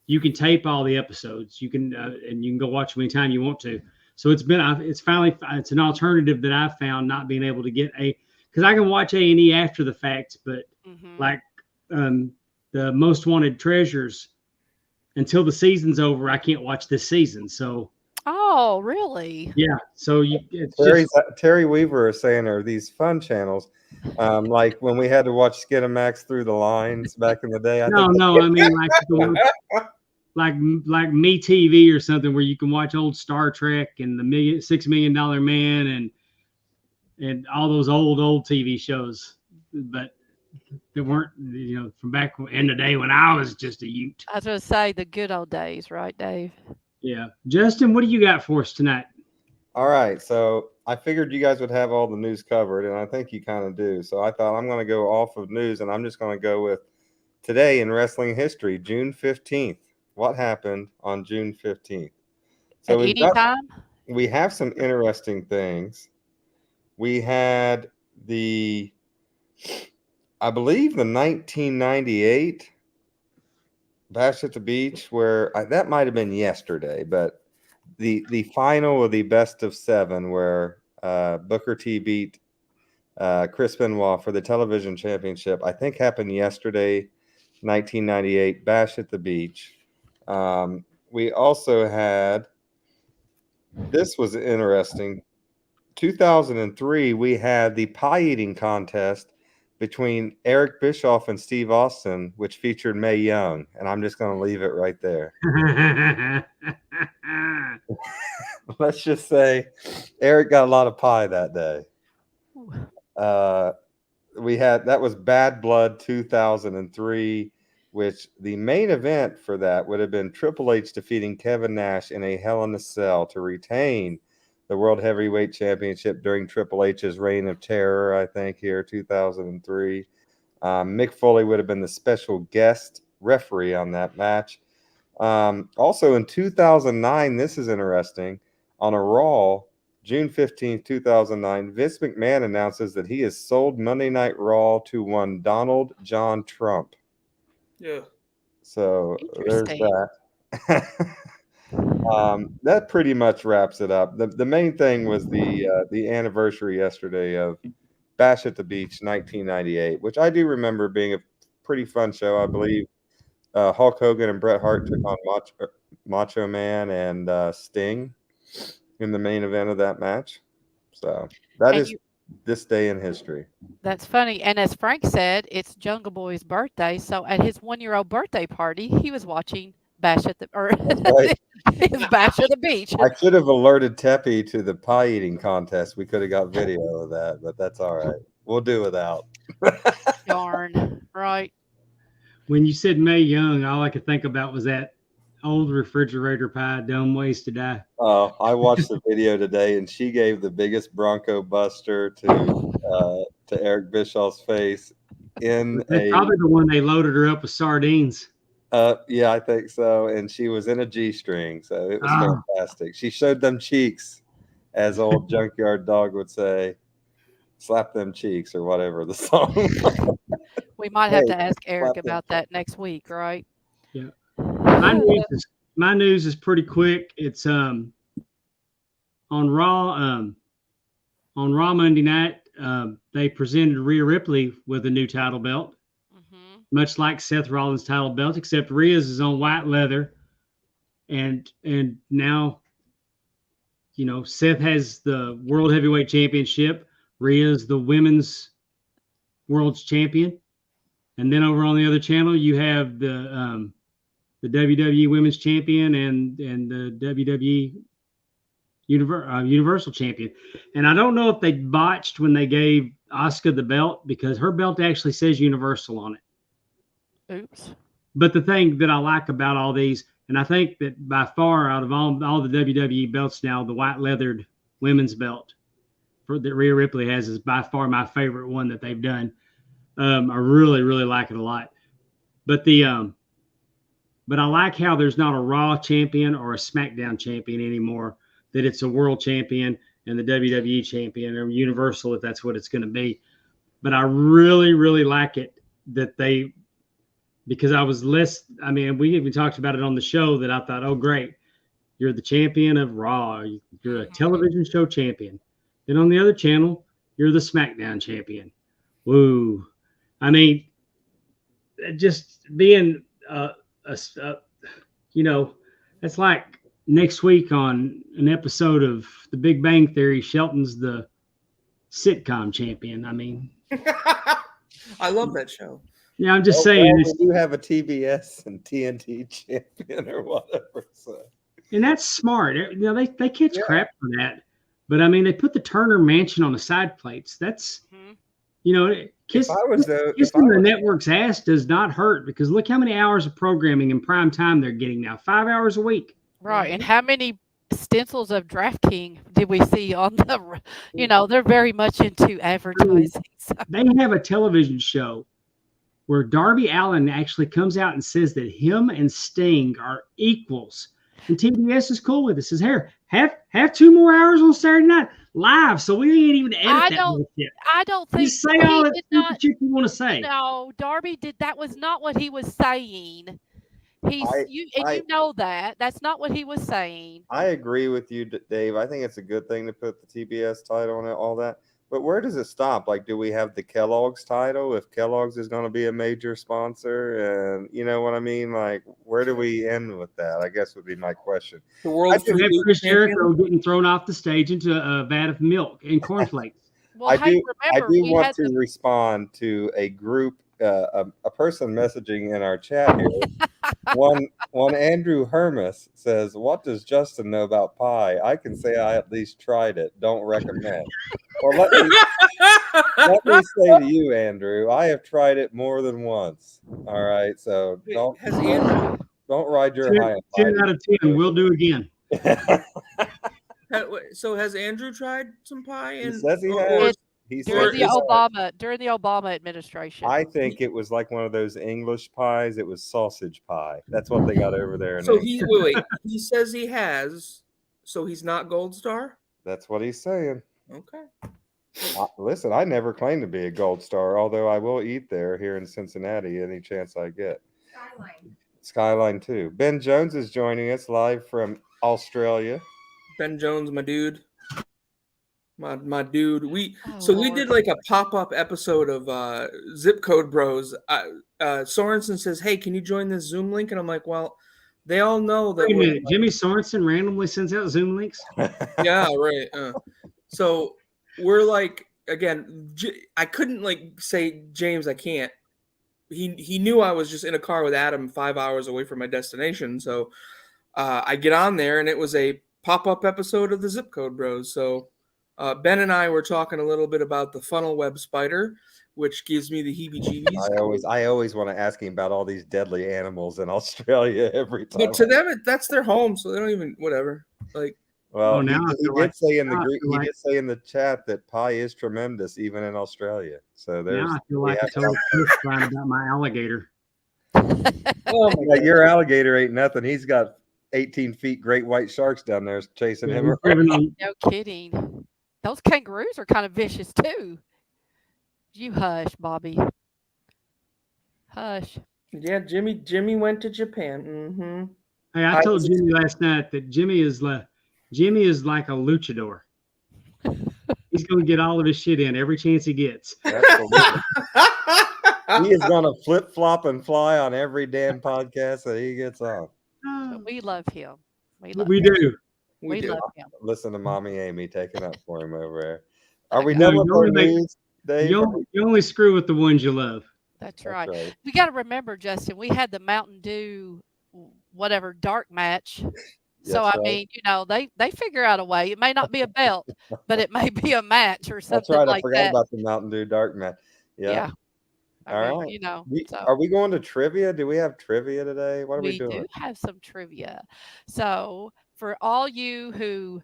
you can tape all the episodes. You can and you can go watch them anytime you want to. So it's an alternative that I've found, not being able to get because I can watch A&E after the fact, but like the Most Wanted Treasures, until the season's over, I can't watch this season. So Oh, really? yeah, so Terry Weaver is saying are these fun channels, like when we had to watch Skinamax Through the Lines back in the day. I mean like Me TV or something where you can watch old Star Trek and the $6 Million Man and all those old TV shows, but they weren't from back in the day when I was just a Ute. I was going to say the good old days, right, Dave? Yeah, Justin, what do you got for us tonight? All right, so I figured you guys would have all the news covered, and I think you kind of do. So I thought I'm going to go off of news, and I'm just going to go with today in wrestling history, June 15th. What happened on June 15th? So we have some interesting things. We had I believe the 1998 Bash at the Beach, where that might have been yesterday, but the final of the best of 7 where Booker T beat Chris Benoit for the television championship, I think happened yesterday, 1998 Bash at the Beach. We also had, this was interesting, 2003, we had the pie eating contest between Eric Bischoff and Steve Austin, which featured Mae Young, and I'm just going to leave it right there. Let's just say Eric got a lot of pie that day. That was Bad Blood 2003, which the main event for that would have been Triple H defeating Kevin Nash in a Hell in a Cell to retain the World Heavyweight Championship during Triple H's reign of terror, I think, here, 2003. Mick Foley would have been the special guest referee on that match. Also in 2009, this is interesting, on a Raw, June 15th, 2009, Vince McMahon announces that he has sold Monday Night Raw to one Donald John Trump. Yeah. So there's that. That pretty much wraps it up. The main thing was the anniversary yesterday of Bash at the Beach 1998, which I do remember being a pretty fun show. I believe Hulk Hogan and Bret Hart took on Macho Man and Sting in the main event of that match. So that is this day in history. That's funny. And as Frank said, it's Jungle Boy's birthday. So at his 1-year-old birthday party, he was watching Bash at the Bash at the Beach. I should have alerted Teppy to the pie eating contest. We could have got video of that, but that's all right. We'll do without. Darn. Right. When you said Mae Young, all I could think about was that old refrigerator pie, Dumb Ways to Die. Oh, I watched the video today, and she gave the biggest Bronco Buster to Eric Bischoff's face probably the one they loaded her up with sardines. Yeah, I think so. And she was in a G-string, so it was fantastic. She showed them cheeks, as old Junkyard Dog would say. Slap them cheeks, or whatever the song. We might have to ask Eric about that next week, right? Yeah. My news is pretty quick. It's on Raw Monday night. They presented Rhea Ripley with a new title belt, much like Seth Rollins' title belt, except Rhea's is on white leather, and now Seth has the World Heavyweight Championship. Rhea's the Women's World's Champion. And then over on the other channel, you have the WWE Women's Champion and the WWE Universal Champion. And I don't know if they botched when they gave Asuka the belt, because her belt actually says Universal on it. Oops. But the thing that I like about all these, and I think that by far out of all the WWE belts now, the white leathered women's belt that Rhea Ripley has is by far my favorite one that they've done. I really, really like it a lot. But but I like how there's not a Raw champion or a SmackDown champion anymore, that it's a world champion and the WWE champion, or Universal, if that's what it's going to be. But I really, really like it that because I was we even talked about it on the show, that I thought, oh, great, you're the champion of Raw. You're a television show champion. Then on the other channel, you're the SmackDown champion. Woo. I mean, just being, it's like next week on an episode of The Big Bang Theory, Shelton's the sitcom champion. I mean, I love that show. Yeah, I'm just saying. We do have a TBS and TNT champion or whatever. So. And that's smart. They catch crap for that. But I mean, they put the Turner Mansion on the side plates. That's, kissing the network's ass does not hurt, because look how many hours of programming in prime time they're getting now. 5 hours a week. Right. And how many stencils of DraftKings did we see on the, they're very much into advertising. So. They have a television show where Darby Allin actually comes out and says that him and Sting are equals. And TBS is cool with it. Says, here, have 2 more hours on Saturday night live, so we ain't even edit that bullshit. I don't think you say all that shit you want to say. No, Darby did. That was not what he was saying. You know that. That's not what he was saying. I agree with you, Dave. I think it's a good thing to put the TBS title on it, all that. But where does it stop? Like, do we have the Kellogg's title if Kellogg's is going to be a major sponsor? And you know what I mean? Like, where do we end with that? I guess would be my question. The world have Chris Jericho getting thrown off the stage into a vat of milk and cornflakes. Well, I do want to respond to a group, a person messaging in our chat here. One Andrew Hermes says, "What does Justin know about pie? I can say I at least tried it. Don't recommend." Well, let me say to you, Andrew, I have tried it more than once. All right, so don't ride your high. 10 out of 10. We'll do again. So has Andrew tried some pie? He says he has. During the Obama administration. I think it was like one of those English pies. It was sausage pie. That's what they got over there. So he says he has. So he's not Gold Star? That's what he's saying. Okay. Listen, I never claimed to be a Gold Star, although I will eat there here in Cincinnati any chance I get. Skyline too. Ben Jones is joining us live from Australia. Ben Jones, my dude. My dude. We did like a pop-up episode of Zip Code Bros. Sorensen says, "Hey, can you join this Zoom link?" And I'm like, well, they all know that. Wait a minute, Jimmy Sorensen randomly sends out Zoom links? Yeah, right. So we're like, again, I couldn't like say, James, I can't. He knew I was just in a car with Adam 5 hours away from my destination. So I get on there, and it was a pop-up episode of the Zip Code Bros. So Ben and I were talking a little bit about the funnel web spider, which gives me the heebie-jeebies. I always want to ask him about all these deadly animals in Australia every time. But to them, that's their home, so they don't even whatever. Like, well, he did say in the chat that pie is tremendous even in Australia. So there's. Now I feel like I told Chris about my alligator. Oh my God, your alligator ain't nothing. He's got 18 feet great white sharks down there chasing him around. No kidding. Those kangaroos are kind of vicious too. You hush, Bobby. Hush. Yeah, Jimmy went to Japan. Mm-hmm. Hey, I told Jimmy last night that Jimmy is like a luchador. He's going to get all of his shit in every chance he gets. He is going to flip flop and fly on every damn podcast that he gets on. We love him. We do. We do. love him. Listen to Mommy Amy taking up for him over there. Are we No, done with you our only make- news, Dave? You only screw with the ones you love. That's right. right. We got to remember, Justin, we had the Mountain Dew, whatever, dark match. So, That's I right. mean, they figure out a way. It may not be a belt, but it may be a match or That's something right. I like forgot that. about the Mountain Dew Dark match. Yeah. I All mean, right. so Are we going to trivia? Do we have trivia today? What are we we doing? do have some trivia. So, for all you who,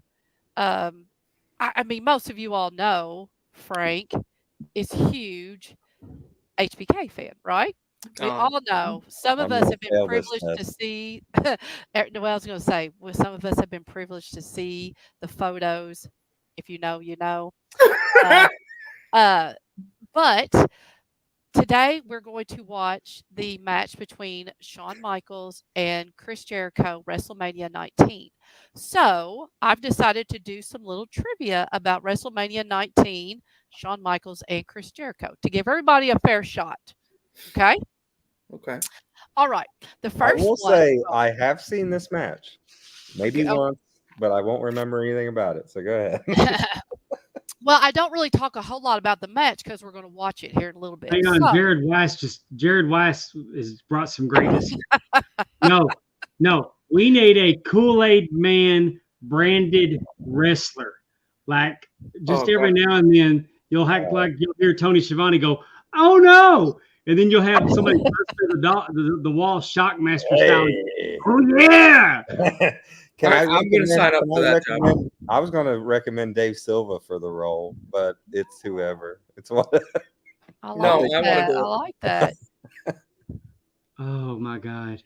I mean, most of you all know Frank is huge HBK fan, right? We all know. Some of I'm us gonna have been fail this privileged to test. see. Well, I was going to say, well, some of us have been privileged to see the photos. If you know, you know. But today we're going to watch the match between Shawn Michaels and Chris Jericho, WrestleMania 19. So I've decided to do some little trivia about WrestleMania 19, Shawn Michaels and Chris Jericho to give everybody a fair shot. Okay. Okay. All right. The I first will one. say I have seen this match, maybe Okay, once, but I won't remember anything about it. So go ahead. Well, I don't really talk a whole lot about the match because we're going to watch it here in a little bit. Hang on, So, Jared Weiss has brought some greatness. No, we need a Kool-Aid Man branded wrestler. Like just Oh, every God. now and then you'll you'll hear Tony Schiavone go, "Oh no!" And then you'll have somebody burst through the wall, Shockmaster style. Hey. Oh yeah! Can I I'm going to sign up can for I that job. recommend? I was going to recommend Dave Silva for the role, but it's whoever. It's what. I No, like I wanna that. do I it. like that. Oh my God!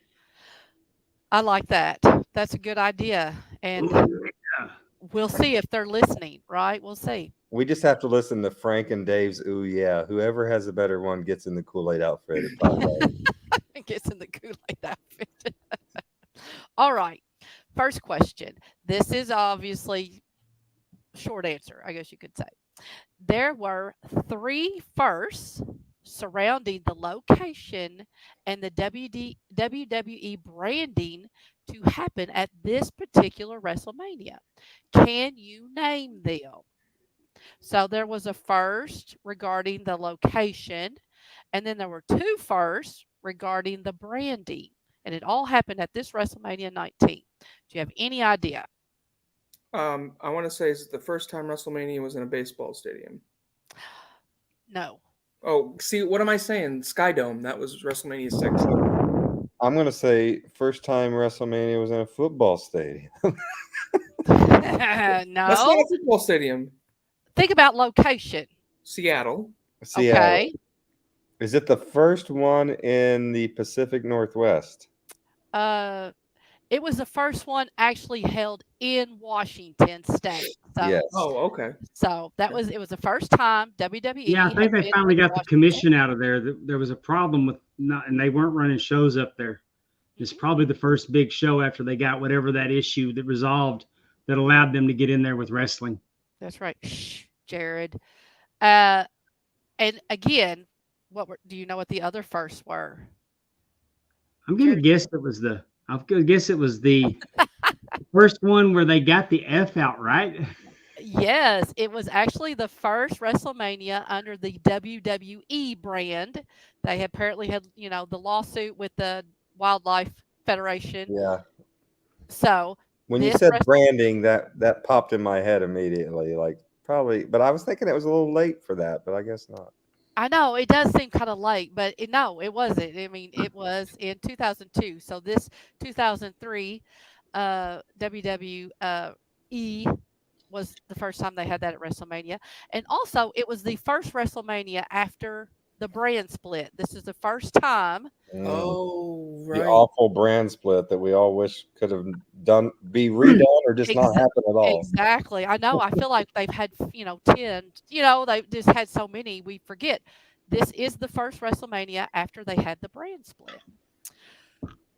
I like that. That's a good idea. And Yeah. we'll see if they're listening, right? We'll see. We just have to listen to Frank and Dave's "Ooh Yeah." Whoever has a better one gets in the Kool-Aid outfit. At Pondwater. It gets in the Kool-Aid outfit. All right. First question. This is obviously short answer, I guess you could say. There were 3 firsts surrounding the location and the WWE branding to happen at this particular WrestleMania. Can you name them? So there was a first regarding the location, and then there were 2 firsts regarding the branding. And it all happened at this WrestleMania 19. Do you have any idea? I want to say it's the first time WrestleMania was in a baseball stadium. No. Oh, see, what am I saying? Sky Dome. That was WrestleMania 6. I'm going to say first time WrestleMania was in a football stadium. That's not No. a football stadium. Think about location. Seattle. Seattle. Okay. Is it the first one in the Pacific Northwest? It was the first one actually held in Washington State. So, Yes. Oh, okay. so it was the first time WWE. Yeah, I think had they been finally in got the Washington. commission out of there. There was a problem with and they weren't running shows up there. It's probably the first big show after they got whatever that issue that resolved that allowed them to get in there with wrestling. That's right. Shh, Jared. And again, do you know what the other firsts were? I'm gonna guess it was the first one where they got the F out, right? Yes, it was actually the first WrestleMania under the WWE brand. They apparently had, the lawsuit with the Wildlife Federation. Yeah. So when you this said branding, that popped in my head immediately. Like probably, but I was thinking it was a little late for that, but I guess not. I know it does seem kind of late, but no, it wasn't. I mean, it was in 2002. So this 2003 WWE was the first time they had that at WrestleMania. And also, it was the first WrestleMania after the brand split. This is the first time. Oh, right. The awful brand split that we all wish could have be redone or just not happen at all. Exactly. I know. I feel like they've had, 10, they've just had so many, we forget. This is the first WrestleMania after they had the brand split.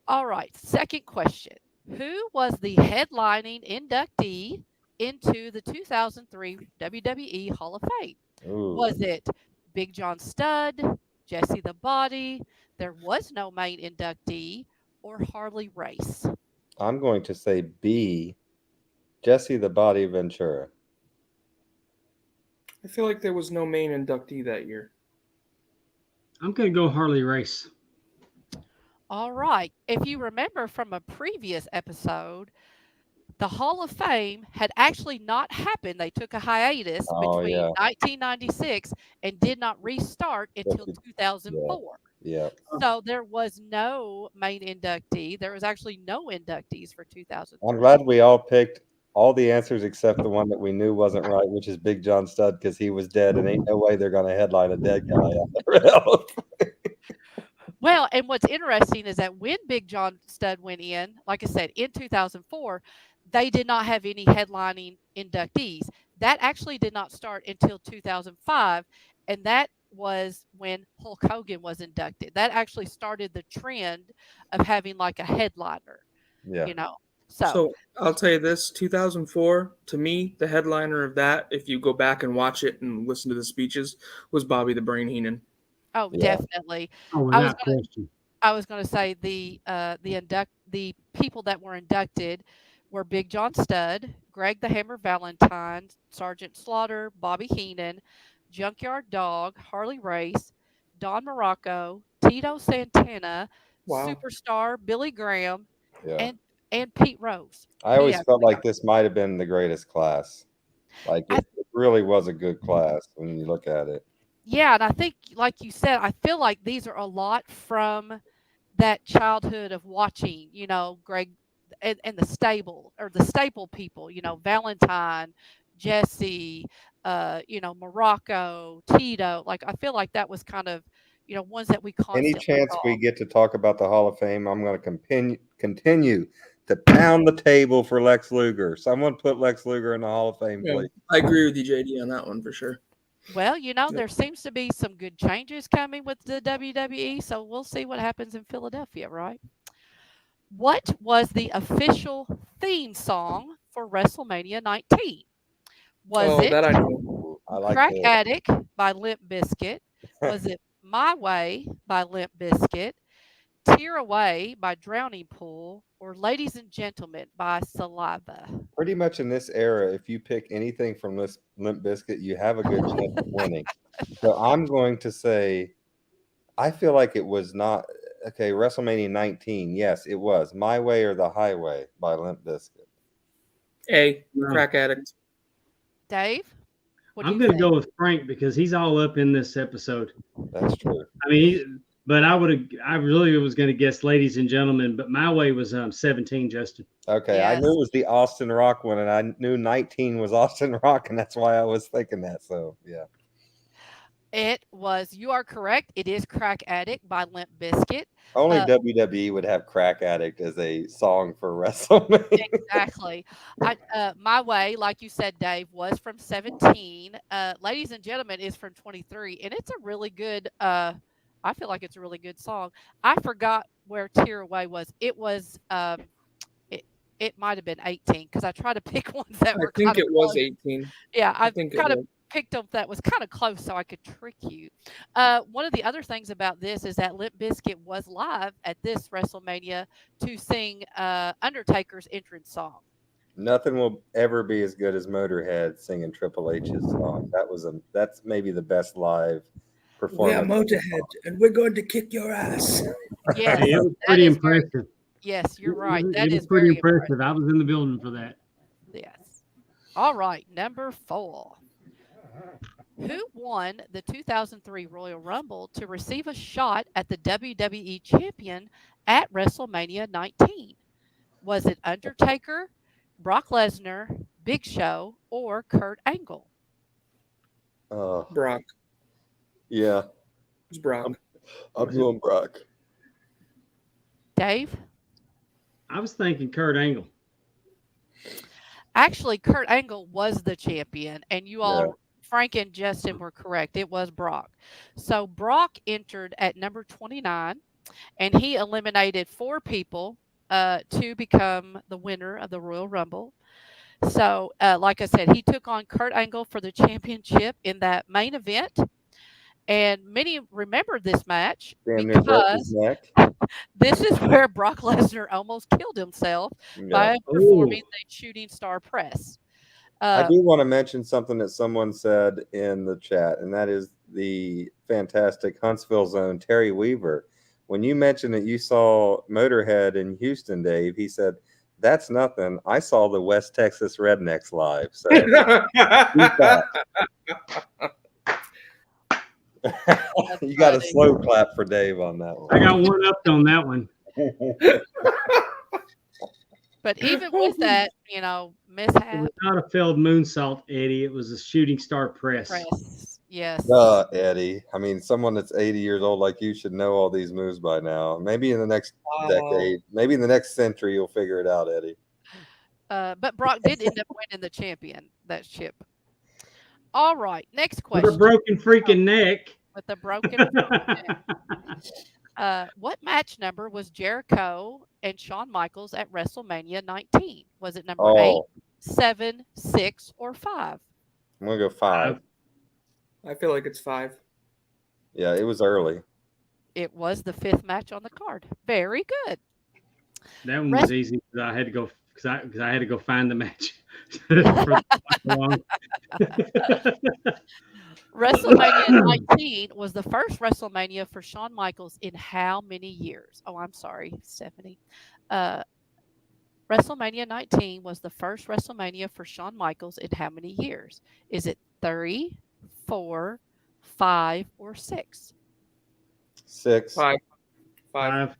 All right. Second question. Who was the headlining inductee into the 2003 WWE Hall of Fame? Ooh. Was it Big John Studd, Jesse the Body, there was no main inductee, or Harley Race? I'm going to say B, Jesse the Body Ventura. I feel like there was no main inductee that year. I'm going to go Harley Race. All right. If you remember from a previous episode, the Hall of Fame had actually not happened. They took a hiatus between 1996 and did not restart until 2004. Yeah. So there was no main inductee. There was actually no inductees for 2003. I'm glad we all picked all the answers except the one that we knew wasn't right, which is Big John Studd, because he was dead, and ain't no way they're going to headline a dead guy out there. Well, and what's interesting is that when Big John Studd went in, like I said, in 2004, they did not have any headlining inductees. That actually did not start until 2005, and that was when Hulk Hogan was inducted. That actually started the trend of having like a headliner. Yeah. You know. So I'll tell you this, 2004, to me, the headliner of that, if you go back and watch it and listen to the speeches, was Bobby the Brain Heenan. Oh, definitely. Oh, without question. I was going to say the people that were inducted were Big John Studd, Greg the Hammer Valentine, Sergeant Slaughter, Bobby Heenan, Junkyard Dog, Harley Race, Don Morocco, Tito Santana, Superstar Billy Graham, and Pete Rose. I always felt like this might have been the greatest class. Like it really was a good class when you look at it. Yeah, and I think, like you said, I feel like these are a lot from that childhood of watching, you know, Greg and the staple people, you know, Valentine, Jesse, you know, Morocco, Tito. Like, I feel like that was kind of, you know, ones that we constantly Any chance we get to talk about the Hall of Fame, I'm going to continue to pound the table for Lex Luger. Someone put Lex Luger in the Hall of Fame, please. I agree with you, JD, on that one for sure. Well, you know, there seems to be some good changes coming with the WWE, so we'll see what happens in Philadelphia, right? What was the official theme song for WrestleMania 19? Was it that I know. Crack Addict by Limp Bizkit? Was it My Way by Limp Bizkit? Tear Away by Drowning Pool? Or Ladies and Gentlemen by Saliva? Pretty much in this era, if you pick anything from this Limp Bizkit, you have a good chance of winning. So I'm going to say, I feel like it was not, okay, WrestleMania 19. Yes, it was My Way or the Highway by Limp Bizkit. Crack Addict. Dave? I'm going to go with Frank because he's all up in this episode. That's true. I mean, but I really was going to guess Ladies and Gentlemen, but My Way was 17, Justin. Okay, yes. I knew it was the Austin Rock one, and I knew 19 was Austin Rock, and that's why I was thinking that. So, yeah. It was, you are correct. It is Crack Addict by Limp Bizkit. Only WWE would have Crack Addict as a song for WrestleMania. Exactly. My Way, like you said, Dave, was from 17. Ladies and Gentlemen is from 23, and it's a really good I feel like it's a really good song. I forgot where Tear Away was. It was it might have been 18 because I tried to pick ones that were kind of close. Was 18. Yeah, I kind of picked up that was kind of close so I could trick you. One of the other things about this is that Limp Bizkit was live at this WrestleMania to sing Undertaker's entrance song. Nothing will ever be as good as Motorhead singing Triple H's song. That's maybe the best live performance. We are Motorhead, and we're going to kick your ass. Yes, it was pretty impressive. Yes, you're right. That is pretty impressive. I was in the building for that. Yes. All right, number 4. Who won the 2003 Royal Rumble to receive a shot at the WWE Champion at WrestleMania 19? Was it Undertaker, Brock Lesnar, Big Show, or Kurt Angle? Brock. Yeah. It's Brock. I'm going Brock. Dave? I was thinking Kurt Angle. Actually, Kurt Angle was the champion, and you all, Frank and Justin, were correct. It was Brock. So Brock entered at number 29, and he eliminated 4 people to become the winner of the Royal Rumble. So, like I said, he took on Kurt Angle for the championship in that main event. And many remember this match because This is where Brock Lesnar almost killed himself Yeah. by performing the shooting star press. I do want to mention something that someone said in the chat, and that is the fantastic Huntsville Zone, Terry Weaver. When you mentioned that you saw Motorhead in Houston, Dave, he said, "That's nothing. I saw the West Texas Rednecks live." So you got a slow clap for Dave on that one. I got one up on that one. But even with that, It mishap. was not a failed moonsault, Eddie. It was a shooting star press. Yes. Eddie. I mean, someone that's 80 years old like you should know all these moves by now. Maybe in the next decade, maybe in the next century, you'll figure it out, Eddie. But Brock did end up winning the championship. All right, next question. With a broken freaking neck. With a broken neck. What match number was Jericho and Shawn Michaels at WrestleMania 19? Was it number 8, 7, 6, or 5? I'm going to go 5. I feel like it's 5. Yeah, it was early. It was the 5th match on the card. Very good. That one was easy because I had to go I had to go find the match. WrestleMania 19 was the first WrestleMania for Shawn Michaels in how many years? Oh, I'm sorry, Stephanie. WrestleMania 19 was the first WrestleMania for Shawn Michaels in how many years? Is it 3, 4, 5, or 6? 6. 5.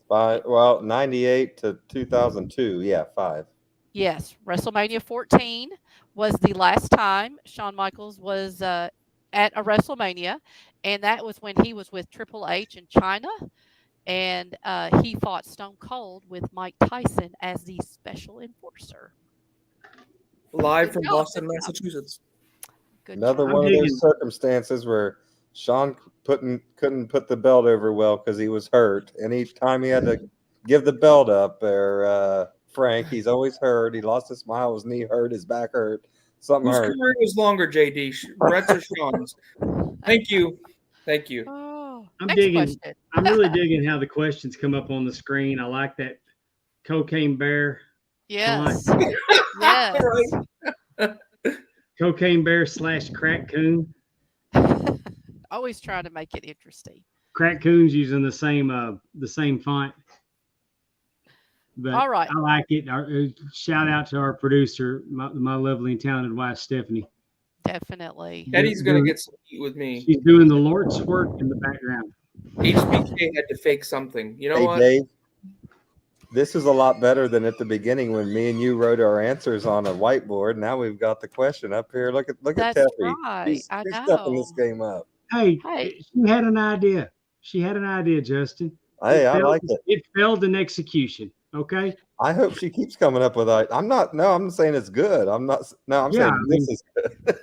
Well, 98 to 2002. Yeah, 5. Yes, WrestleMania 14 was the last time Shawn Michaels was at a WrestleMania, and that was when he was with Triple H in China, and he fought Stone Cold with Mike Tyson as the special enforcer. Live from Boston, Massachusetts. Another one of those circumstances where Shawn couldn't put the belt over well because he was hurt. Anytime he had to give the belt up, or Frank, he's always hurt. He lost his smile, his knee hurt, his back hurt, something hurt. Whose career was longer, JD? Brett's or Shawn's? Thank you. Oh, I'm next digging. question. I'm really digging how the questions come up on the screen. I like that cocaine bear. Yes. Yes. Cocaine bear / crack coon. Always trying to make it interesting. Crack coon's using the same font. But all right. I like it. Shout out to our producer, my lovely and talented wife, Stephanie. Definitely. Eddie's going to get some heat with me. She's doing the Lord's work in the background. HBK had to fake something. You know what? Dave, this is a lot better than at the beginning when me and you wrote our answers on a whiteboard. Now we've got the question up here. Look at Teffy. Right. He's stepping this game up. Hey, she had an idea. Justin. Hey, I like it. It failed in execution. Okay. I hope she keeps coming up with it. I'm saying it's good. I'm saying this is good.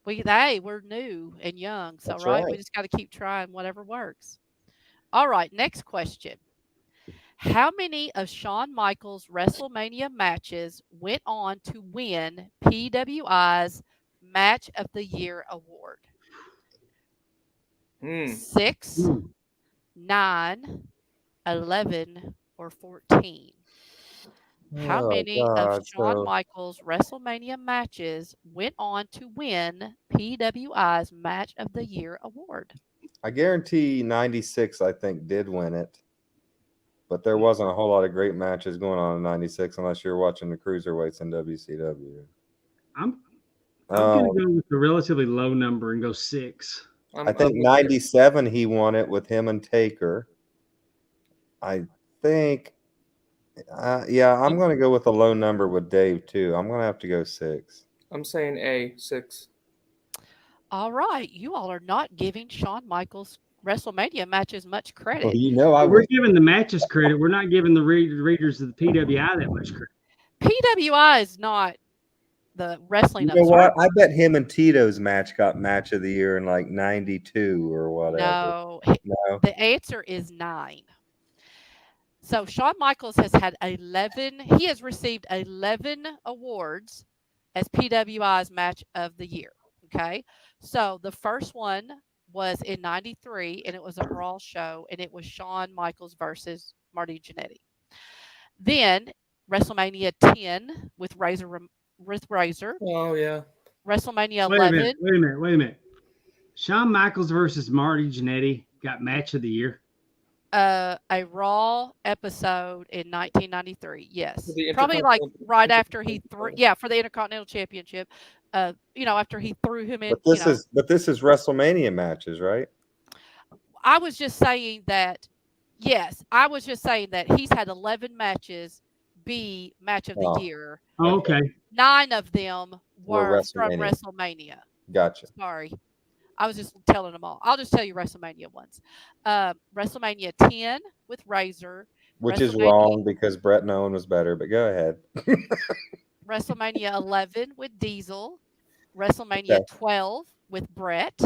We're new and young. So right, we just got to keep trying whatever works. All right, next question. How many of Shawn Michaels' WrestleMania matches went on to win PWI's Match of the Year award? 6, 9, 11, or 14? How many of Shawn Michaels' WrestleMania matches went on to win PWI's Match of the Year award? I guarantee 96, I think, did win it. But there wasn't a whole lot of great matches going on in 96 unless you're watching the cruiserweights in WCW. I'm going to go with the relatively low number and go 6. I think 97 he won it with him and Taker. I think, I'm going to go with a low number with Dave too. I'm going to have to go 6. I'm saying 6. All right, you all are not giving Shawn Michaels' WrestleMania matches much credit. Well, we're giving the matches credit. We're not giving the readers of the PWI that much credit. PWI is not the wrestling. You know what? I bet him and Tito's match got Match of the Year in like 92 or whatever. No. The answer is 9. So Shawn Michaels has had 11. He has received 11 awards as PWI's Match of the Year. Okay. So the first one was in '93, and it was a Raw show, and it was Shawn Michaels versus Marty Jannetty. Then WrestleMania 10 with Razor. Oh yeah. WrestleMania Wait a 11. minute. Shawn Michaels versus Marty Jannetty got match of the year. A Raw episode in 1993. Yes, For the probably like Intercontinental- right after he threw. Yeah, for the Intercontinental Championship. After he threw him in. But this is WrestleMania matches, right? I was just saying that. Yes, I was just saying that he's had 11 matches be match of the Oh. year. Oh, okay. 9 of them were from WrestleMania. WrestleMania. Gotcha. Sorry. I was just telling them all. I'll just tell you WrestleMania ones. WrestleMania 10 with Razor. Which is WrestleMania- wrong because Brett and Owen was better, but go ahead. WrestleMania 11 with Diesel. WrestleMania Okay. 12 with Brett.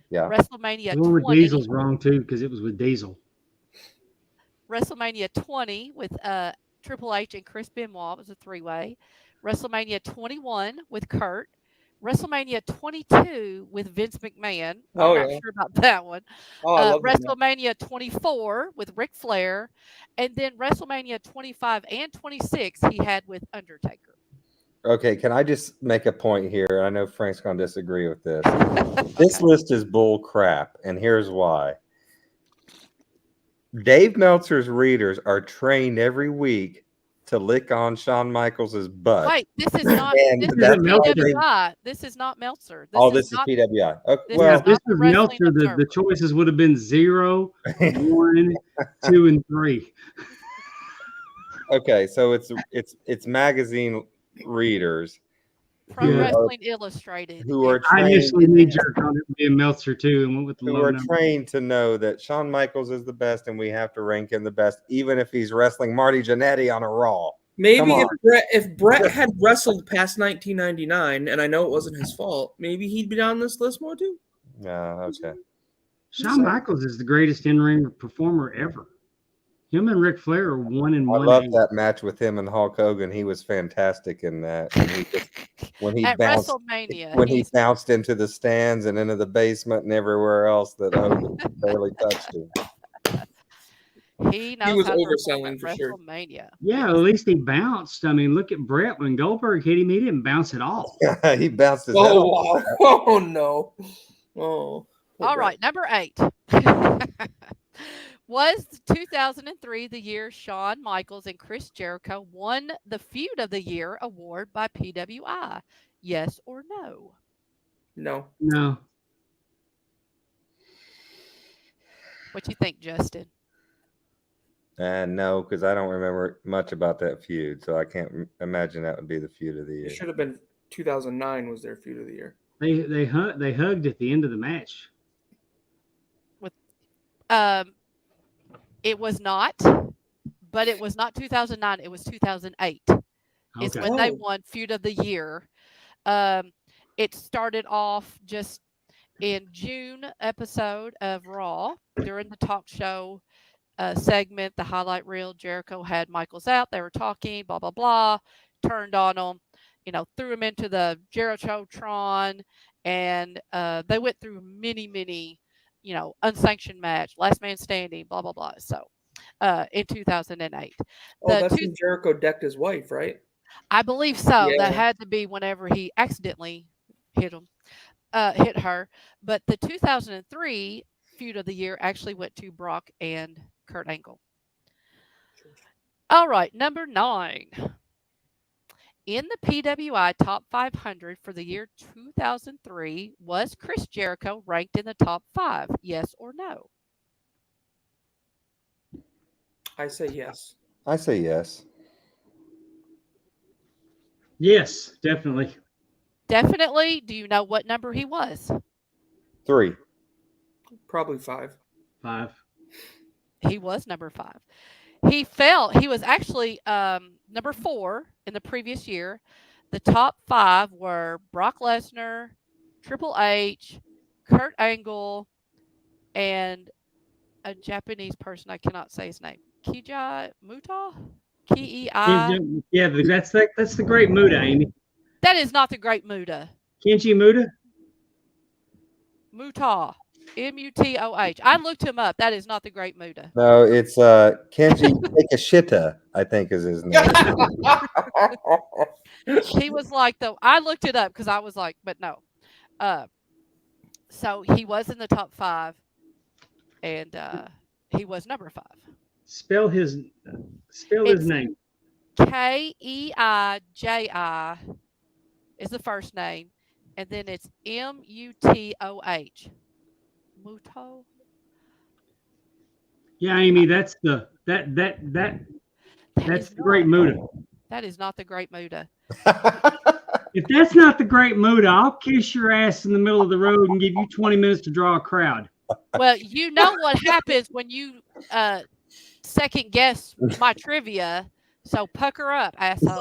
Yeah. WrestleMania The one with 20. Diesel's wrong too because it was with Diesel. WrestleMania 20 with Triple H and Chris Benoit. It was a 3-way. WrestleMania 21 with Kurt. WrestleMania 22 with Vince McMahon. Oh, I'm not yeah. sure about that one. Oh, I love that. WrestleMania 24 with Ric Flair. And then WrestleMania 25 and 26 he had with Undertaker. Okay, can I just make a point here? I know Frank's going to disagree with this. This Okay. list is bull crap, and here's why. Dave Meltzer's readers are trained every week to lick on Shawn Michaels' butt. Wait, this is not And this is that's what they- PWI. This is not Meltzer. This is not, PWI. Okay, this well, is If this not the was Wrestling Meltzer, the Observer. choices would have been 0, 1, 2, and 3. okay, so it's magazine readers Pro Yeah. Wrestling Illustrated. who are I trained initially knee jerked on it being Meltzer too and went with the who low are number. trained to know that Shawn Michaels is the best, and we have to rank him the best, even if he's wrestling Marty Jannetty on a Raw. Maybe Come on. if Brett had wrestled past 1999, and I know it wasn't his fault, maybe he'd be on this list more too. Okay. Shawn Michaels is the greatest in-ring performer ever. Him and Ric Flair are 1 and I 1. love that match with him and Hulk Hogan. He was fantastic in that. When he At bounced WrestleMania. when he he's- bounced into the stands and into the basement and everywhere else that Hogan barely touched him. He knows was how to perform overselling at for sure. WrestleMania. Yeah, at least he bounced. I mean, look at Brett. When Goldberg hit him, he didn't bounce at all. He bounced his head Oh off. wow! Oh no! Oh. poor All Brett. right, number 8. Was 2003 the year Shawn Michaels and Chris Jericho won the Feud of the Year award by PWI? Yes or no? No. No. What you think, Justin? No, because I don't remember much about that feud, so I can't imagine that would be the feud of the It year. should have been 2009 was their feud of the year. They hugged at the end of the match. It was not, but it was not 2009. It was 2008. It's Okay. when they Oh. won Feud of the Year. It started off just in June episode of Raw during the talk show segment, the highlight reel. Jericho had Michaels out. They were talking, blah, blah, blah, turned on them, threw him into the Jericho-tron, and they went through many, unsanctioned match, last man standing, blah, blah, blah. So in 2008. Oh, The that's two- when Jericho decked his wife, right? I believe so. Yeah. That had to be whenever he accidentally hit her. But the 2003 Feud of the Year actually went to Brock and Kurt Angle. All right, number 9. In the PWI Top 500 for the year 2003, was Chris Jericho ranked in the top 5? Yes or no? I say yes. I say yes. Yes, definitely. Definitely. Do you know what number he was? 3. Probably 5. 5. He was number 5. He was actually number 4 in the previous year. The top 5 were Brock Lesnar, Triple H, Kurt Angle, and a Japanese person. I cannot say his name. Kei Muta? Kei. Yeah, that's the Great Muta, Amy. That is not the Great Muta. Kenji Muta? Muta. Mutoh. I looked him up. That is not the Great Muta. No, it's Kenji Takeshita, I think is his name. He was like I looked it up because I was like, but no. So he was in the top 5, and he was number 5. Spell his It's name. Keiji is the first name, and then it's Mutoh. Muto. Yeah, Amy, that's the Great Muta. That is not the Great Muta. If that's not the Great Muta, I'll kiss your ass in the middle of the road and give you 20 minutes to draw a crowd. Well, you know what happens when you second guess my trivia. So pucker up, asshole.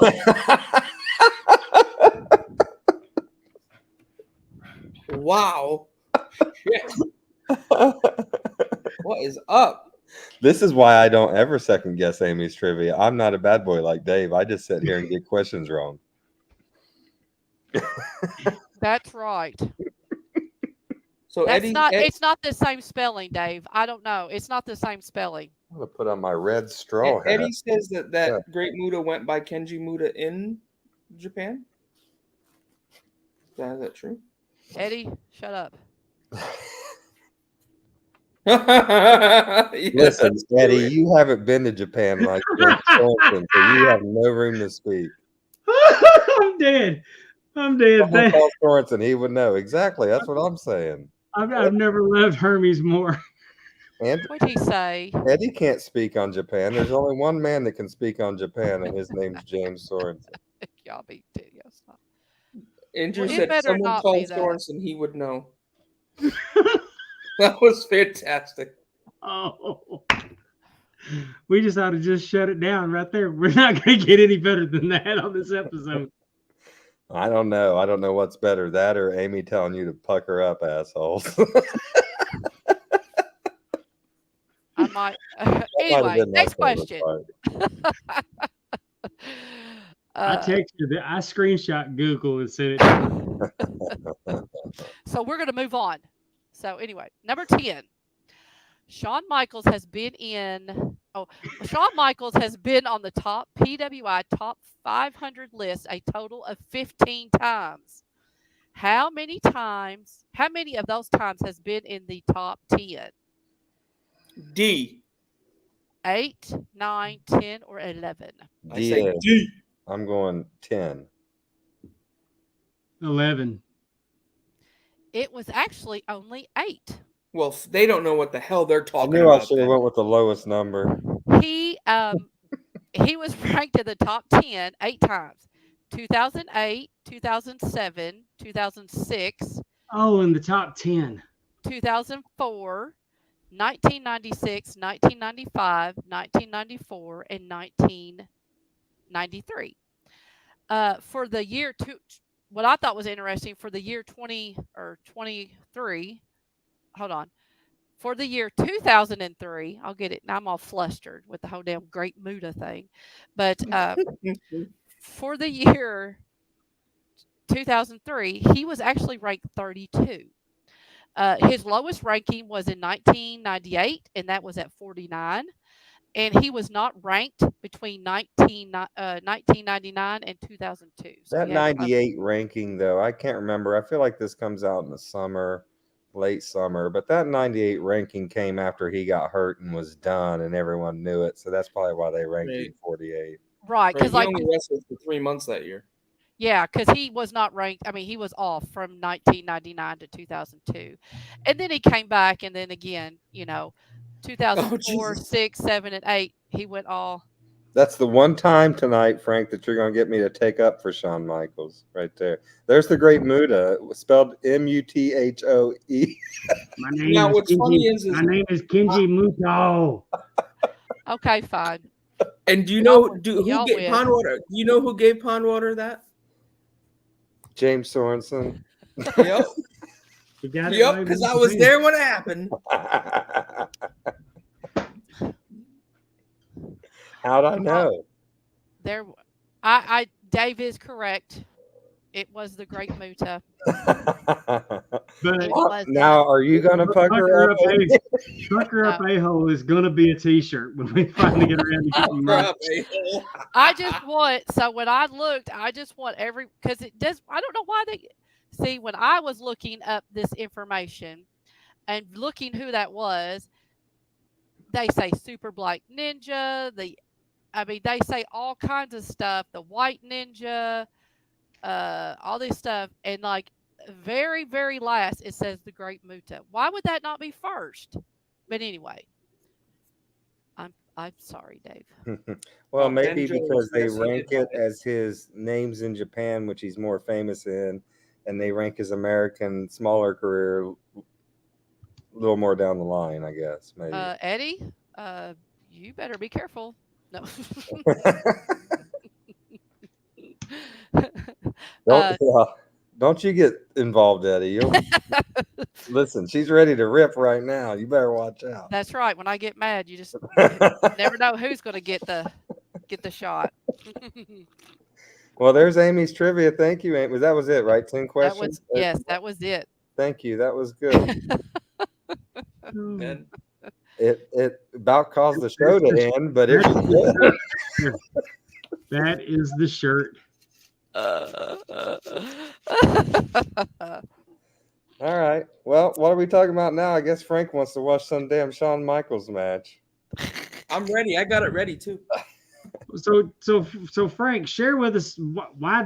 Wow. Shit. What is up? This is why I don't ever second guess Amy's trivia. I'm not a bad boy like Dave. I just sit here and get questions wrong. That's right. So it's not the same spelling, Dave. I don't know. It's not the same spelling. I'm gonna put on my red straw hat. Eddie says that Great Muta went by Kenji Muta in Japan. Is that true? Eddie, shut up. Listen, Eddie, you haven't been to Japan like James Thornton, so you have no room to speak. I'm dead. Paul Thornton, he would know exactly. That's what I'm saying. I've never loved Hermes more. And What'd he say? Eddie can't speak on Japan. There's only one man that can speak on Japan, and his name's James Sorensen. Y'all be yes. Andrew Well, said if someone not called be that. Sorensen, he would know. That was fantastic. Oh, we just ought to just shut it down right there. We're not going to get any better than that on this episode. I don't know. I don't know what's better, that or Amy telling you to pucker up, assholes. I might. Anyway, next question. I texted it. I screenshot Google and sent it. So we're going to move on. So anyway, number 10. Shawn Michaels has been on the top PWI top 500 list a total of 15 times. How many of those times has been in the top 10? D. 8, 9, 10, or 11? I say D. I'm going 10. 11. It was actually only 8. Well, they don't know what the hell they're talking I knew about. I should have went with the lowest number. He was ranked in the top 10 8 times. 2008, 2007, 2006. Oh, in the top 10. 2004, 1996, 1995, 1994, and 1993. For the year what I thought was interesting for the year 23. Hold on. For the year 2003, I'll get it. Now I'm all flustered with the whole damn Great Muta thing. But for the year 2003, he was actually ranked 32. His lowest ranking was in 1998, and that was at 49. And he was not ranked between 1999 and 2002. So that 98 ranking, though, I can't remember. I feel like this comes out in the summer, late summer. But that 98 ranking came after he got hurt and was done, and everyone knew it. So that's probably why they ranked him 48. Right, because he only wrestled for 3 months that year. Yeah, because he was not ranked. I mean, he was off from 1999 to 2002, and then he came back, and then again, 2004, 6, 7, and 8, he went all. That's the one time tonight, Frank, that you're going to get me to take up for Shawn Michaels right there. There's the Great Muta, spelled M-U-T-H-O-E. My name is Kenji Muto. Okay, fine. And do you know who gave Pondwater? Do you know who gave Pondwater that? James Sorensen. Yep. Yep, because I was there when it happened. How'd I know? Dave is correct. It was the Great Muta. But It was now, are you going to pucker up? Pucker Up A-Hole is going to be a T-shirt when we finally get around to getting merch. I just want, so when I looked, I just want because it does, I don't know why see, when I was looking up this information and looking who that was, they say Super Black Ninja, they say all kinds of stuff, the White Ninja, all this stuff, and like very, very last, it says the Great Muta. Why would that not be first? But anyway, I'm sorry, Dave. Well, maybe Benjo, because they yes, he rank did. it as his names in Japan, which he's more famous in, and they rank his American smaller career a little more down the line, I guess. Maybe. Eddie, you better be careful. No. Don't you get involved, Eddie. Listen, she's ready to rip right now. You better watch out. That's right. When I get mad, you just never know who's going to get the shot. Well, there's Amy's trivia. Thank you, Amy. That was it, right? 10 questions? Yes, that was it. Thank you. That was good. And It about caused the show to end, but it was good. That is the shirt. All right. Well, what are we talking about now? I guess Frank wants to watch some damn Shawn Michaels match. I'm ready. I got it ready too. So Frank, share with us why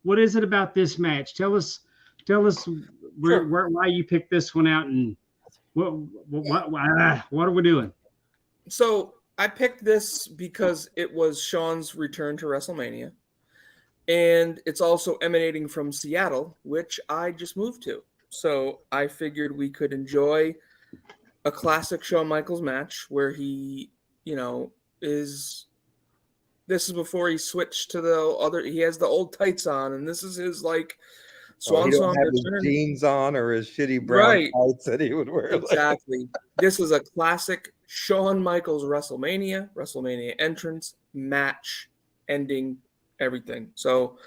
what is it about this match? Tell us why you picked this one out and what are we doing? So I picked this because it was Shawn's return to WrestleMania, and it's also emanating from Seattle, which I just moved to. So I figured we could enjoy a classic Shawn Michaels match where he, this is before he switched to he has the old tights on, and this is his swan song have his return. jeans on or his shitty brown tights that he would wear. Exactly. This is a classic Shawn Michaels WrestleMania entrance, match, ending, everything. So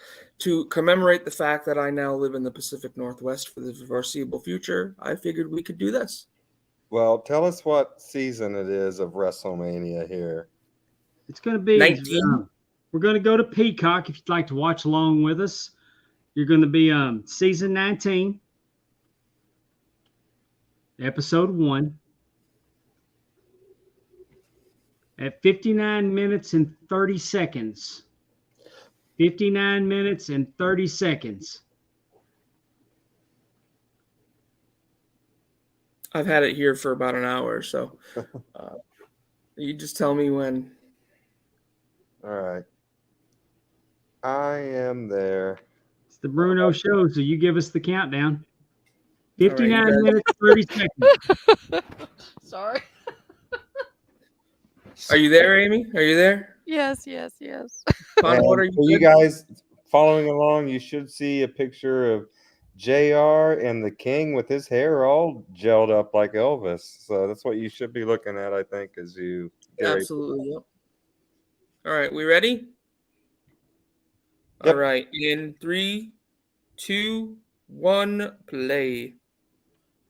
to commemorate the fact that I now live in the Pacific Northwest for the foreseeable future, I figured we could do this. Well, tell us what season it is of WrestleMania here. It's going to be 19. We're going to go to Peacock if you'd like to watch along with us. You're going to be season 19, episode 1, at 59 minutes and 30 seconds. 59 minutes and 30 seconds. I've had it here for about an hour, so you just tell me when. All right. I am there. It's the Bruno show, so you give us the countdown. 59 right, minutes, 30 seconds. Sorry. Are you there, Amy? Are you there? Yes. Pondwater, For you guys following along, you should see a picture of JR and the King with his hair all gelled up like Elvis. So that's what you should be looking at, I think, as you absolutely. Yep. All right, we ready? Yep. All right, in 3, 2, 1, play.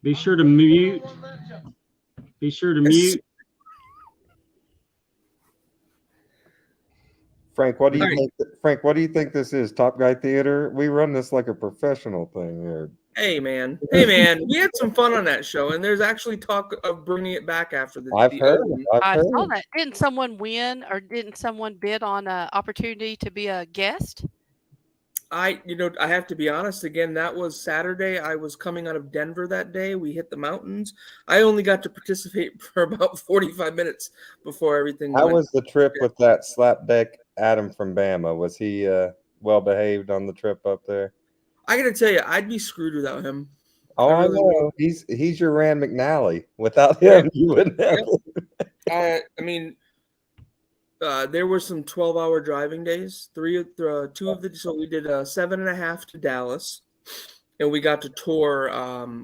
Be sure to mute. Be sure to mute. Frank, what do you think? Frank, what do you think this is? Top Guy Theater? We run this like a professional thing here. Hey man, we had some fun on that show, and there's actually talk of bringing it back after the. I've heard. I saw that. Didn't someone win, or didn't someone bid on an opportunity to be a guest? I have to be honest. Again, that was Saturday. I was coming out of Denver that day. We hit the mountains. I only got to participate for about 45 minutes before everything. How was the trip with that slapback Adam from Bama? Was he well behaved on the trip up there? I got to tell you, I'd be screwed without him. Oh, I know. He's your Rand McNally. Without him, you wouldn't have it. I mean, there were some 12-hour driving days. So we did 7.5 to Dallas, and we got to tour.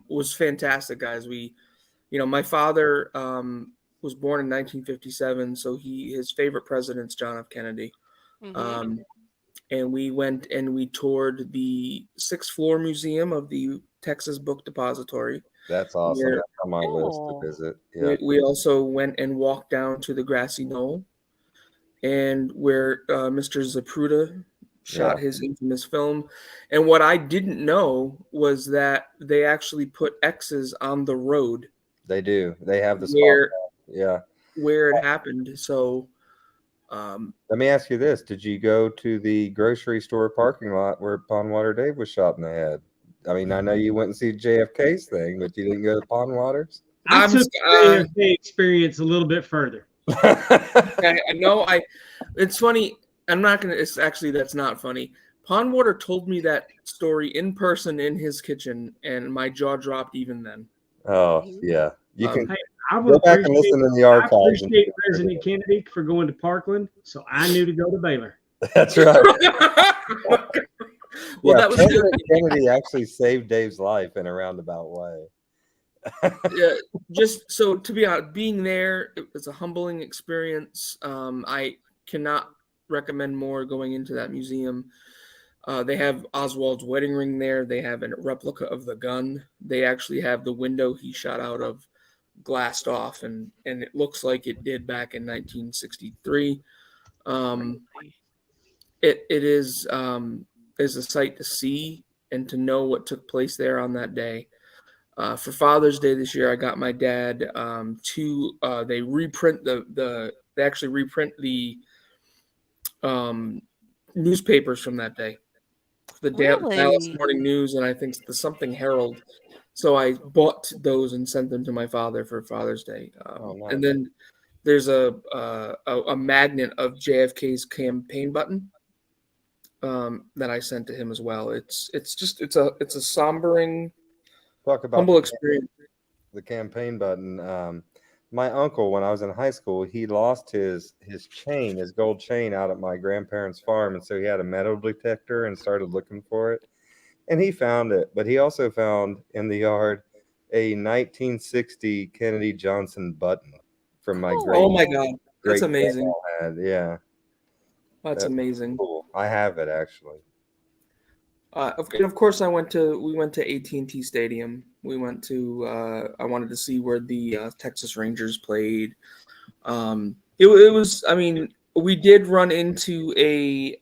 It was fantastic, guys. My father was born in 1957, so his favorite president's John F. Kennedy. Mm-hmm. and we went and we toured the 6th floor museum of the Texas Book Depository. That's awesome. Where- That's on my list Cool. to visit. Yeah. We also went and walked down to the grassy knoll, and where Mr. Zapruder shot his infamous film. And what I didn't know was that they actually put X's on the road They do. They have the where spot. Yeah. where it happened. So Let me ask you this: did you go to the grocery store parking lot where Pondwater Dave was shot in the head? I mean, I know you went and see JFK's thing, but you didn't go to Pondwater's. I I'm- took the JFK experience a little bit further. It's funny. I'm not gonna. It's actually that's not funny. Pondwater told me that story in person in his kitchen, and my jaw dropped even then. Oh yeah, you can Um, I go back and listen in the I archives. and- appreciate President Kennedy for going to Parkland, so I knew to go to Baylor. That's right. Well, Yeah, that was President Kennedy actually saved Dave's life in a roundabout way. yeah, just so to be honest, being there, it was a humbling experience. I cannot recommend more going into that museum. They have Oswald's wedding ring there. They have a replica of the gun. They actually have the window he shot out of glassed off, and it looks like it did back in 1963. It is a sight to see and to know what took place there on that day. For Father's Day this year, I got my dad they reprint they actually reprint the newspapers from that day. The Really? Dallas Morning News and I think the Something Herald. So I bought those and sent them to my father for Father's Day. Nice. And then there's a magnet of JFK's campaign button that I sent to him as well. It's a sombering, Talk about humble experience. the campaign button. My uncle, when I was in high school, he lost his chain, his gold chain, out at my grandparents' farm, and so he had a metal detector and started looking for it, and he found it. But he also found in the yard a 1960 Kennedy Johnson button from my great. Oh my God, that's great amazing. grandma had. Yeah, That's amazing. cool. I have it actually. And of course, we went to AT&T Stadium. We went to. I wanted to see where the Texas Rangers played. It was. I mean, we did run into a.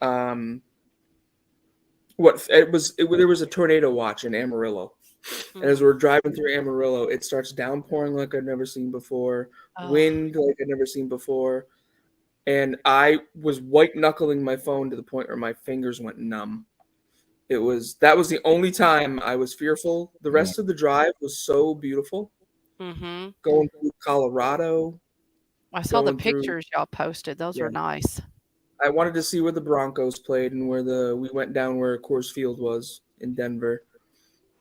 There was a tornado watch in Amarillo, and as we're driving through Amarillo, it starts downpouring like I've never seen before, wind like I've never seen before, and I was white knuckling my phone to the point where my fingers went numb. That was the only time I was fearful. The rest of the drive was so beautiful. Mm-hmm. Going through Colorado. I saw the Going through- pictures y'all posted. Those were nice. I wanted to see where the Broncos played and we went down where Coors Field was in Denver.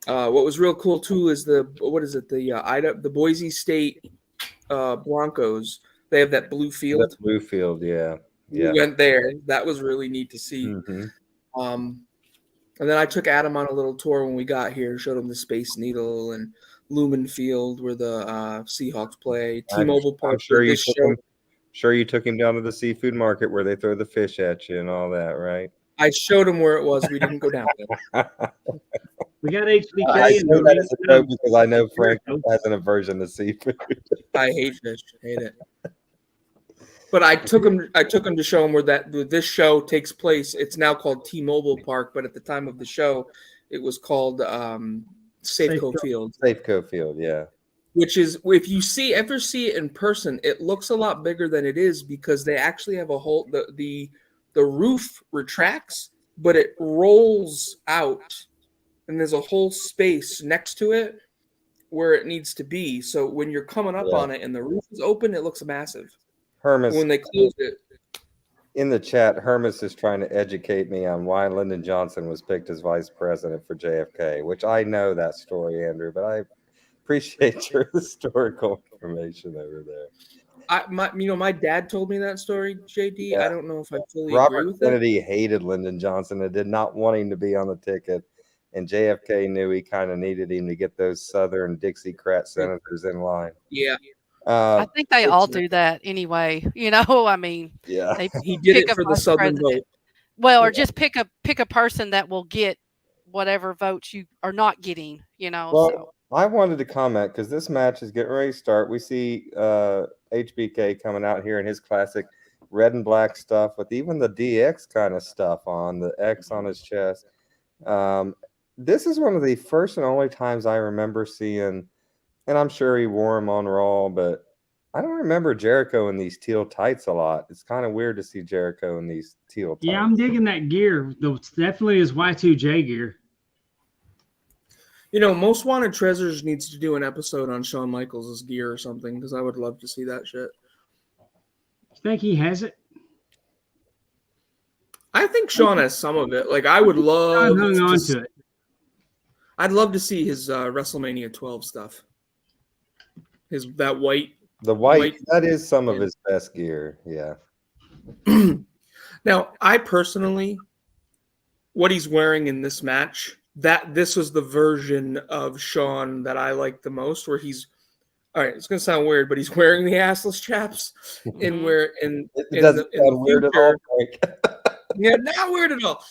What was real cool too is the Boise State Broncos. They have that blue field. That's blue field, yeah. We went there. That was really neat to see. Mm-hmm. And then I took Adam on a little tour when we got here, showed him the Space Needle and Lumen Field where the Seahawks play. T-Mobile Park. Sure you took him down to the seafood market where they throw the fish at you and all that, right? I showed him where it was. We didn't go down there. We got HBK. I know that as a joke because I know Frank has an aversion to seafood. I hate fish. Hate it. But I took him to show him where this show takes place. It's now called T-Mobile Park, but at the time of the show, it was called Safeco Field. Safeco Field, yeah. Which is, if you ever see it in person, it looks a lot bigger than it is because they actually have a whole the roof retracts, but it rolls out, and there's a whole space next to it where it needs to be. So when you're coming up on it and the roof is open, it looks massive. Hermes, when they close it. In the chat, Hermes is trying to educate me on why Lyndon Johnson was picked as vice president for JFK, which I know that story, Andrew, but I appreciate your historical information over there. My dad told me that story, JD. Yeah. I don't know if I fully Robert agree with Kennedy hated Lyndon Johnson and did not want him to be on the ticket. And JFK knew he kind of needed him to get those Southern Dixiecrat senators in line. Yeah. I think they all do that anyway. I mean, yeah, he did it for the Southern vote. Well, or just pick a person that will get whatever votes you are not getting, Well, so. I wanted to comment because this match is getting ready to start. We see HBK coming out here in his classic red and black stuff with even the DX kind of stuff on, the X on his chest. This is one of the first and only times I remember seeing, and I'm sure he wore them on Raw, but I don't remember Jericho in these teal tights a lot. It's kind of weird to see Jericho in these teal tights. Yeah, I'm digging that gear. It's definitely his Y2J gear. Most Wanted Treasures needs to do an episode on Shawn Michaels' gear or something, because I would love to see that shit. You think he has it? I think Shawn has some of it. Like, I would love Shawn hung on to it. I'd love to see his WrestleMania 12 stuff. That white. The white, that is some of his best gear. Yeah. Now, I personally, what he's wearing in this match, this was the version of Shawn that I like the most, where he's, all right, it's gonna sound weird, but he's wearing the assless chaps, and where in It doesn't sound weird at all. Yeah, not weird at all.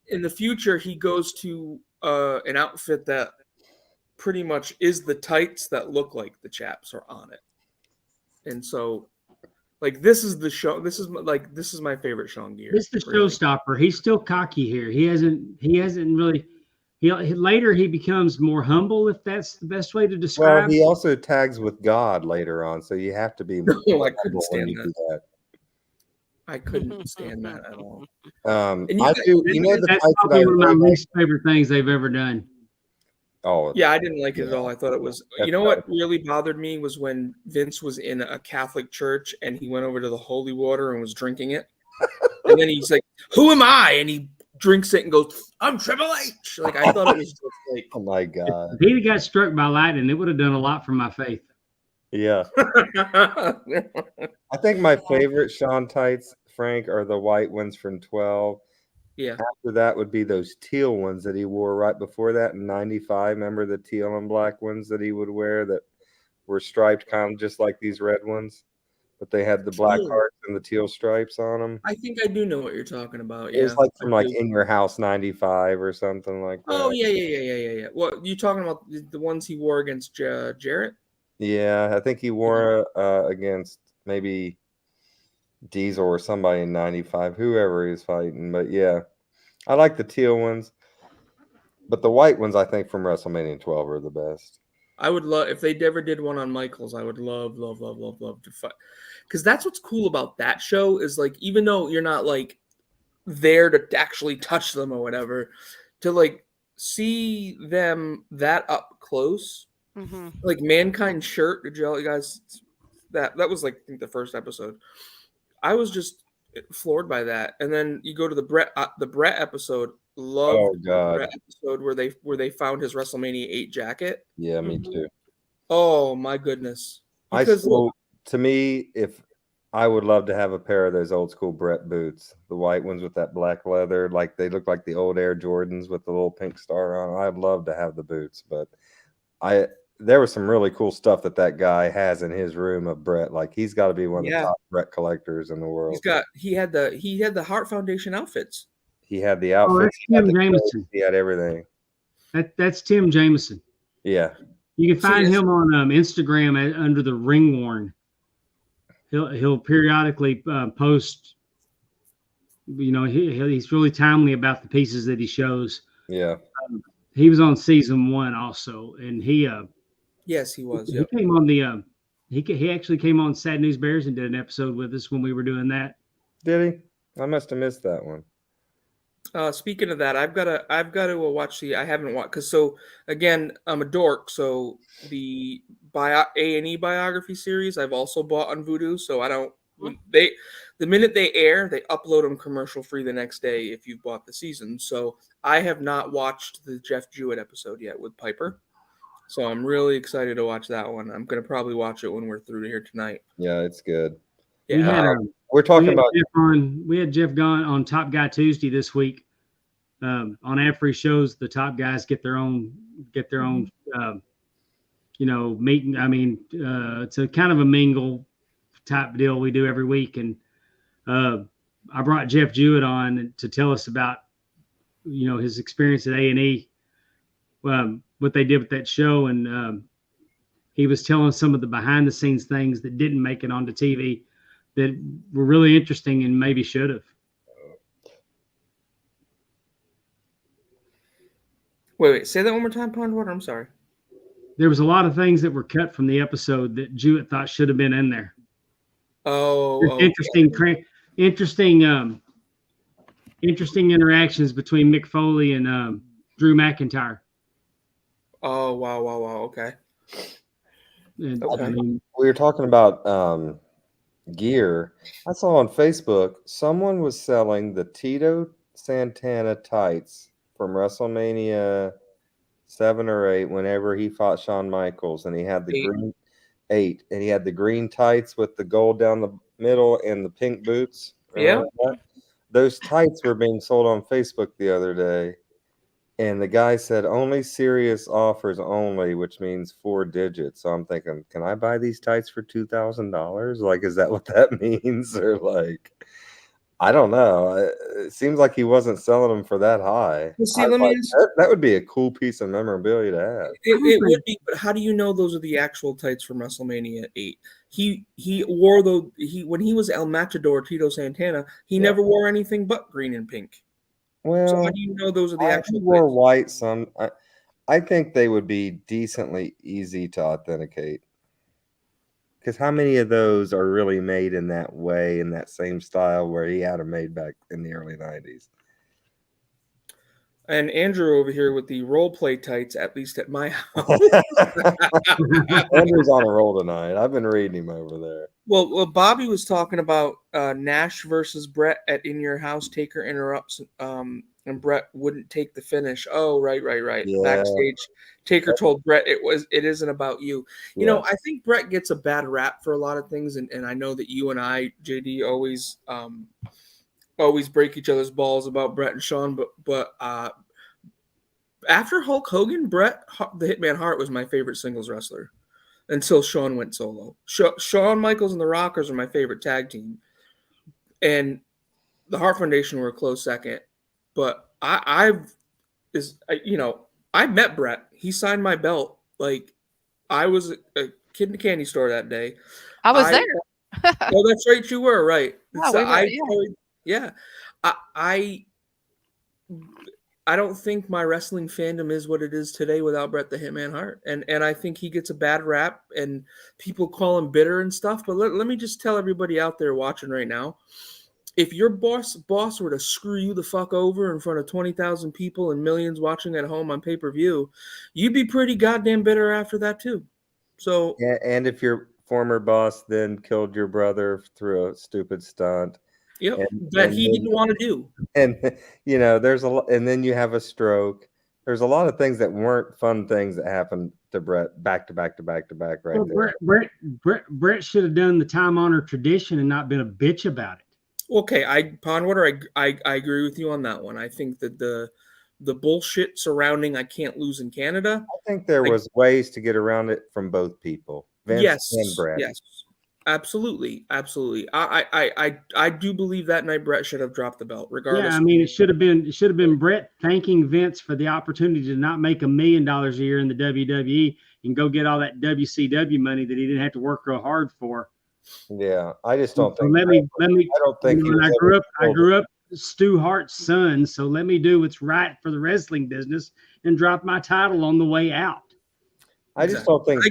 In the future, he goes to an outfit that pretty much is the tights that look like the chaps are on it, and so, like, this is the show. This is my favorite Shawn gear. This is the showstopper. He's still cocky here. He hasn't really. Later he becomes more humble, if that's the best way to describe. Well, he also tags with God later on, so you have to be. I couldn't stand that. I couldn't stand that at all. I do. That's probably one of my least favorite things they've ever done. Oh, yeah, I didn't like it at all. I thought it was. What really bothered me was when Vince was in a Catholic church and he went over to the holy water and was drinking it, and then he's like, "Who am I?" and he drinks it and goes, "I'm Triple H." Like, I thought it was just like, oh my god, if he'd got struck by lightning, it would have done a lot for my faith. Yeah. I think my favorite Shawn tights, Frank, are the white ones from 12. Yeah. After that would be those teal ones that he wore right before that in 95. Remember the teal and black ones that he would wear that were striped kind of just like these red ones, but they had the black hearts and the teal stripes on them. I think I do know what you're talking about. Yeah. It was like from like In Your House 95 or something like that. Oh, yeah. What, you talking about the ones he wore against Jarrett? Yeah, I think he wore against maybe Diesel or somebody in 95, whoever he was fighting. But yeah, I like the teal ones. But the white ones, I think, from WrestleMania 12 are the best. I would love, if they ever did one on Michaels, I would love to fight. Because that's what's cool about that show is, like, even though you're not, like, there to actually touch them or whatever, to, like, see them that up close. Mm-hmm. Like, Mankind's shirt, did you guys, that was, like, I think the first episode. I was just floored by that. And then you go to the Brett episode. Loved the Brett episode where they found his WrestleMania 8 jacket. Yeah, me too. Oh my goodness! To me, if I would love to have a pair of those old school Brett boots, the white ones with that black leather, like they look like the old Air Jordans with the little pink star on. I'd love to have the boots, but there was some really cool stuff that guy has in his room of Brett. Like, he's got to be one of the top Brett collectors in the world. He had the Hart Foundation outfits. He had the outfits. Oh, that's Tim Jameson. He had everything. That's Tim Jameson. Yeah. You can find him on Instagram under the Ring Worn. He'll periodically post. He's really timely about the pieces that he shows. Yeah. He was on season 1 also, and he. Yes, he was. He came on the. He actually came on Sad News Bears and did an episode with us when we were doing that. Did he? I must have missed that one. Speaking of that, I've got to watch I haven't watched, because, so again, I'm a dork, so the A&E biography series I've also bought on Vudu, so I don't, the minute they air, they upload them commercial free the next day if you've bought the season. So I have not watched the Jeff Jewett episode yet with Piper, so I'm really excited to watch that one. I'm going to probably watch it when we're through here tonight. Yeah, it's good. Yeah. We're talking about. We had Jeff gone on Top Guy Tuesday this week. On ad-free shows, the top guys get their own meeting. I mean, it's a kind of a mingle type deal we do every week, and I brought Jeff Jewett on to tell us about, his experience at A&E, what they did with that show. And he was telling some of the behind the scenes things that didn't make it onto TV that were really interesting and maybe should have. Wait, say that one more time, Pondwater. I'm sorry. There was a lot of things that were cut from the episode that Jewett thought should have been in there. Interesting interactions between Mick Foley and Drew McIntyre. Oh, wow. Okay. And, Okay. We were talking about gear. I saw on Facebook someone was selling the Tito Santana tights from WrestleMania 7 or 8 whenever he fought Shawn Michaels, and he had the green 8, and he had the green tights with the gold down the middle and the pink boots. Yeah. Those tights were being sold on Facebook the other day, and the guy said only serious offers only, which means 4 digits. So I'm thinking, can I buy these tights for $2,000? Like, is that what that means? Or like, I don't know. It seems like he wasn't selling them for that high. Well, see, let me that would be a cool piece of memorabilia to have. It would be, but how do you know those are the actual tights from WrestleMania 8? He wore when he was El Matador Tito Santana, he never wore anything but green and pink. Well, so how do you know those are the actual tights? Wore white. I think they would be decently easy to authenticate. Because how many of those are really made in that way, in that same style where he had them made back in the early 90s? And Andrew over here with the role play tights, at least at my house. Andrew's on a roll tonight. I've been reading him over there. Well, Bobby was talking about Nash versus Brett at In Your House. Taker interrupts, and Brett wouldn't take the finish. Oh, right. Yeah. Backstage, Taker told Brett it isn't about you. You know, I think Brett gets a bad rap for a lot of things, and I know that you and I, JD, always break each other's balls about Brett and Shawn, but after Hulk Hogan, Bret the Hitman Hart was my favorite singles wrestler until Shawn went solo. Shawn Michaels and the Rockers are my favorite tag team, and the Hart Foundation were a close second. But I met Bret. He signed my belt. Like, I was a kid in the candy store that day. I was there. Oh, that's right, you were right. Yeah, So I don't think my wrestling fandom is what it is today without Bret the Hitman Hart. And I think he gets a bad rap and people call him bitter and stuff. But let me just tell everybody out there watching right now, if your boss were to screw you the fuck over in front of 20,000 people and millions watching at home on pay-per-view, you'd be pretty goddamn bitter after that too. So yeah, and if your former boss then killed your brother through a stupid stunt. Yep, that he didn't want to do. And there's a lot, and then you have a stroke. There's a lot of things that weren't fun things that happened to Bret back to back right there. Bret should have done the time-honored tradition and not been a bitch about it. Okay, Pondwater, I agree with you on that one. I think that the bullshit surrounding I can't lose in Canada. I think there was ways to get around it from both people, Vince and Bret. Yes. Absolutely. I do believe that night Bret should have dropped the belt, regardless. Yeah, I mean, it should have been Bret thanking Vince for the opportunity to not make $1 million a year in the WWE and go get all that WCW money that he didn't have to work real hard for. Yeah, I just don't think. I don't think. I grew up Stu Hart's son, so let me do what's right for the wrestling business and drop my title on the way out. I just don't think I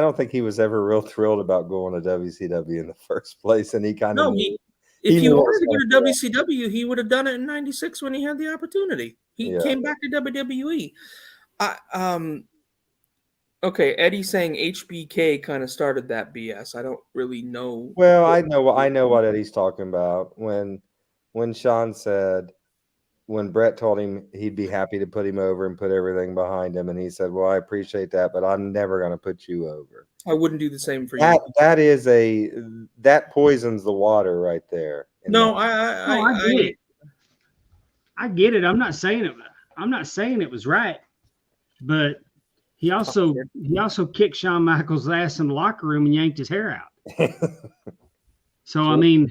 don't think he was ever real thrilled about going to WCW in the first place, and he kind of if he wanted to go to WCW, he would have done it in '96 when he had the opportunity. He came back to WWE. Okay, Eddie's saying HBK kind of started that BS. I don't really know. Well, I know what Eddie's talking about when Shawn said, when Bret told him he'd be happy to put him over and put everything behind him, and he said, "Well, I appreciate that, but I'm never going to put you over." I wouldn't do the same for you. That poisons the water right there. I get it. I'm not saying it was right, but he also kicked Shawn Michaels' ass in the locker room and yanked his hair out. So I mean,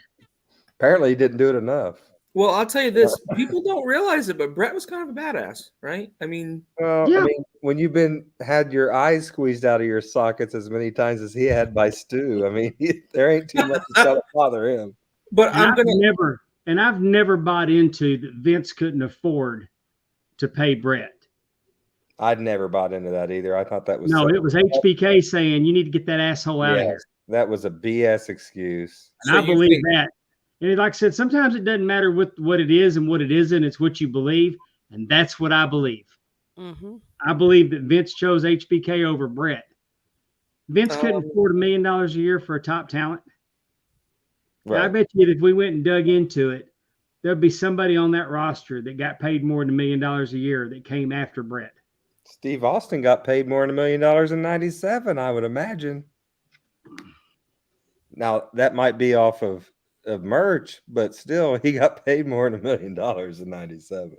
Apparently, he didn't do it enough. Well, I'll tell you this: people don't realize it, but Brett was kind of a badass, right? I mean, Well, Yeah. I mean, when you've had your eyes squeezed out of your sockets as many times as he had by Stu, I mean, there ain't too much that's gonna bother him. but And I've never bought into that Vince couldn't afford to pay Brett. I'd never bought into that either. I thought that was No, it was HBK saying you need to get that asshole out of here. Yes, that was a BS excuse. And So I you believe think- that. And like I said, sometimes it doesn't matter what it is and what it isn't. It's what you believe. And that's what I believe. Mm-hmm. I believe that Vince chose HBK over Brett. Vince couldn't afford $1 million a year for a top talent. Right. I bet you that if we went and dug into it, there'd be somebody on that roster that got paid more than $1 million a year that came after Brett. Steve Austin got paid more than $1 million in '97, I would imagine. Now that might be off of merch, but still, he got paid more than $1 million in '97.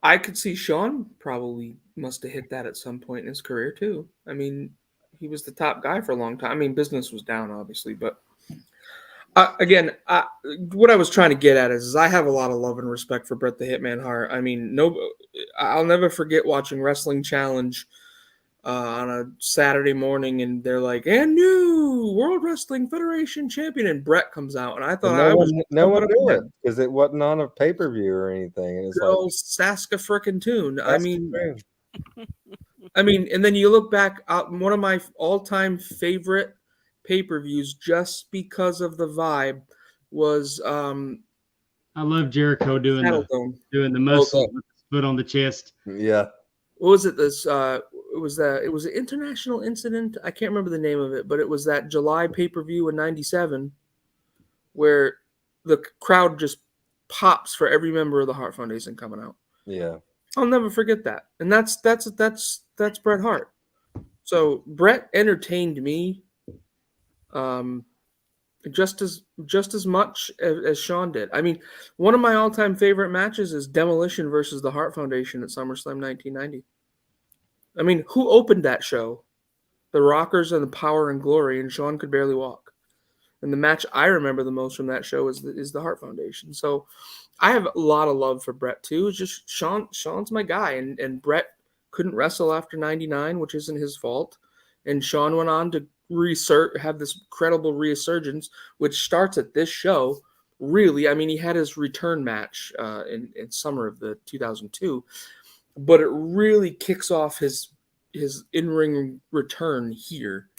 I could see Sean probably must have hit that at some point in his career too. I mean, he was the top guy for a long time. I mean, business was down obviously, but again, what I was trying to get at is I have a lot of love and respect for Bret the Hitman Hart. I mean, I'll never forget watching Wrestling Challenge on a Saturday morning, and they're like, "And new World Wrestling Federation champion," and Bret comes out, and I thought no one knew it because it wasn't on a pay-per-view or anything. And it's good like old Saska frickin' tune. that's true. I mean, and then you look back, one of my all-time favorite pay-per-views, just because of the vibe, was I love Jericho doing the muscle with his foot on the chest. Yeah. What was it? It was an international incident. I can't remember the name of it, but it was that July pay-per-view in '97 where the crowd just pops for every member of the Hart Foundation coming out. Yeah. I'll never forget that. And that's Bret Hart. So Bret entertained me just as much as Sean did. I mean, one of my all-time favorite matches is Demolition versus the Hart Foundation at SummerSlam 1990. I mean, who opened that show? The Rockers and the Power and Glory, and Sean could barely walk. And the match I remember the most from that show is the Hart Foundation. So I have a lot of love for Bret too. It's just Sean's my guy, and Bret couldn't wrestle after '99, which isn't his fault. And Sean went on to have this incredible resurgence, which starts at this show. Really, I mean, he had his return match in summer of the 2002, but it really kicks off his in-ring return here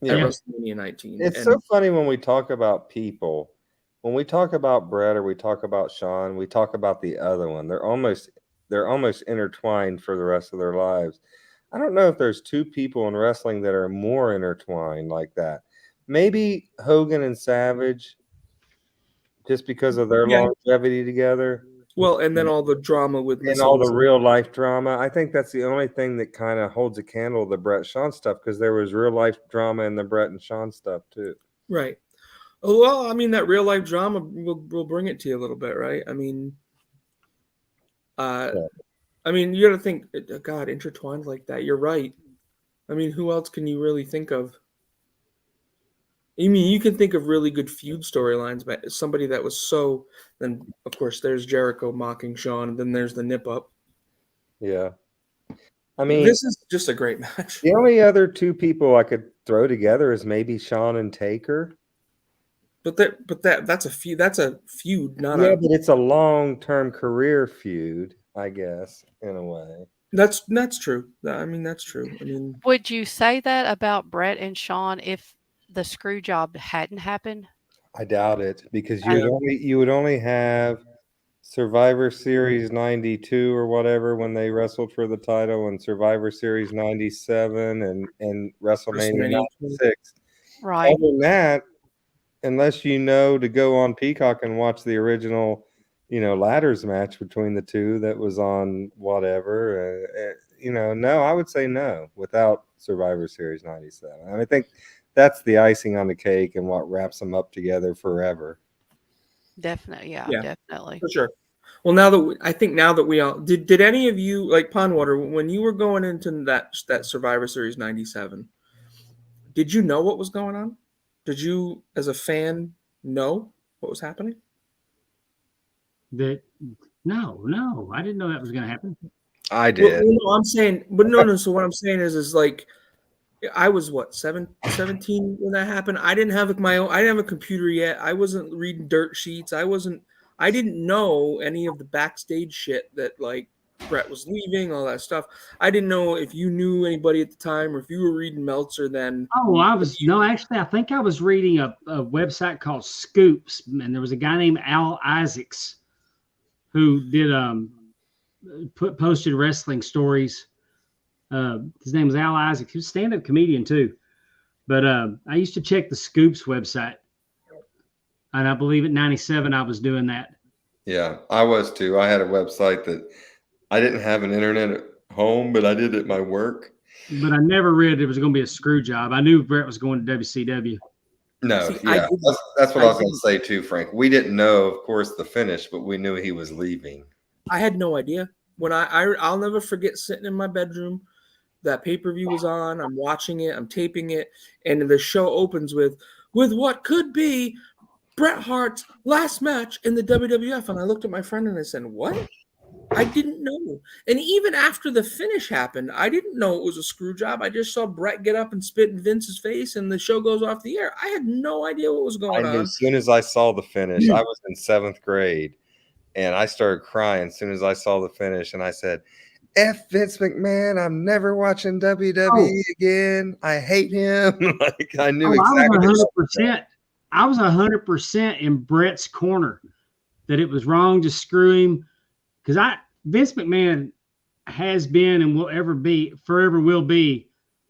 at WrestleMania 19. It's so funny when we talk about people. When we talk about Bret or we talk about Sean, we talk about the other one. They're almost intertwined for the rest of their lives. I don't know if there's two people in wrestling that are more intertwined like that. Maybe Hogan and Savage, just because of their longevity together. Well, and then all the drama with and all the real life drama. I think that's the only thing that kind of holds a candle to the Bret Sean stuff, because there was real life drama in the Bret and Sean stuff too. Right. Well, I mean, that real life drama will bring it to you a little bit, right? I mean, you got to think, God, intertwined like that. You're right. I mean, who else can you really think of? I mean, you can think of really good feud storylines, but somebody that was so. Then, of course, there's Jericho mocking Sean, and then there's the nip up. Yeah. I mean, this is just a great match. The only other two people I could throw together is maybe Sean and Taker. But that's a feud. That's a feud, not but it's a long-term career feud, I guess, in a way. That's true. I mean, that's true. I mean, would you say that about Bret and Sean if the screw job hadn't happened? I doubt it, because you would only have Survivor Series 92 or whatever when they wrestled for the title, and Survivor Series 97 and WrestleMania 96. Right. Other than that, unless you know to go on Peacock and watch the original, ladders match between the two that was on whatever, no, I would say no without Survivor Series 97. And I think that's the icing on the cake and what wraps them up together forever. Definitely. Yeah, definitely. For sure. Well, now that we all did any of you, like Pondwater, when you were going into that Survivor Series 97, did you know what was going on? Did you, as a fan, know what was happening? That no, I didn't know that was going to happen. I Well, did. no, I'm saying, but no. So what I'm saying is like, I was what 17 when that happened. I didn't have my own. I didn't have a computer yet. I wasn't reading dirt sheets. I didn't know any of the backstage shit that like Brett was leaving, all that stuff. I didn't know if you knew anybody at the time or if you were reading Meltzer then. Oh, actually, I think I was reading a website called Scoops, and there was a guy named Al Isaacs who did posted wrestling stories. His name was Al Isaacs. He was a stand-up comedian too. But I used to check the Scoops website, and I believe at 97 I was doing that. Yeah, I was too. I had a website that I didn't have an internet at home, but I did at my work. But I never read it was going to be a screw job. I knew Brett was going to WCW. No, See, yeah, that's what I was going to say too, Frank. We didn't know, of course, the finish, but we knew he was leaving. I had no idea. When I'll never forget sitting in my bedroom. That pay-per-view was on. I'm watching it. I'm taping it, and the show opens with what could be Bret Hart's last match in the WWF. And I looked at my friend and I said, "What?" I didn't know. And even after the finish happened, I didn't know it was a screw job. I just saw Bret get up and spit in Vince's face, and the show goes off the air. I had no idea what was going on. As soon as I saw the finish, I was in 7th grade, and I started crying as soon as I saw the finish, and I said, F Vince McMahon, I'm never watching WWE again. I hate him. Like I knew exactly. I was 100% in Brett's corner that it was wrong to screw him because Vince McMahon has been and forever will be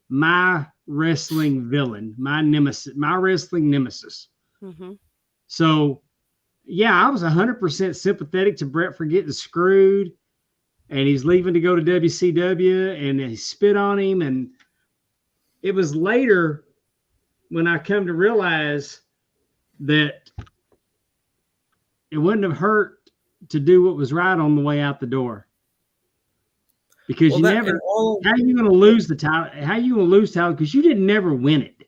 my wrestling villain, my nemesis, my wrestling nemesis. Mm-hmm. So, yeah, I was 100% sympathetic to Brett for getting screwed. And he's leaving to go to WCW, and he spit on him. And it was later when I come to realize that it wouldn't have hurt to do what was right on the way out the door. Because how are you going to lose the title? How are you going to lose title? Because you didn't never win it.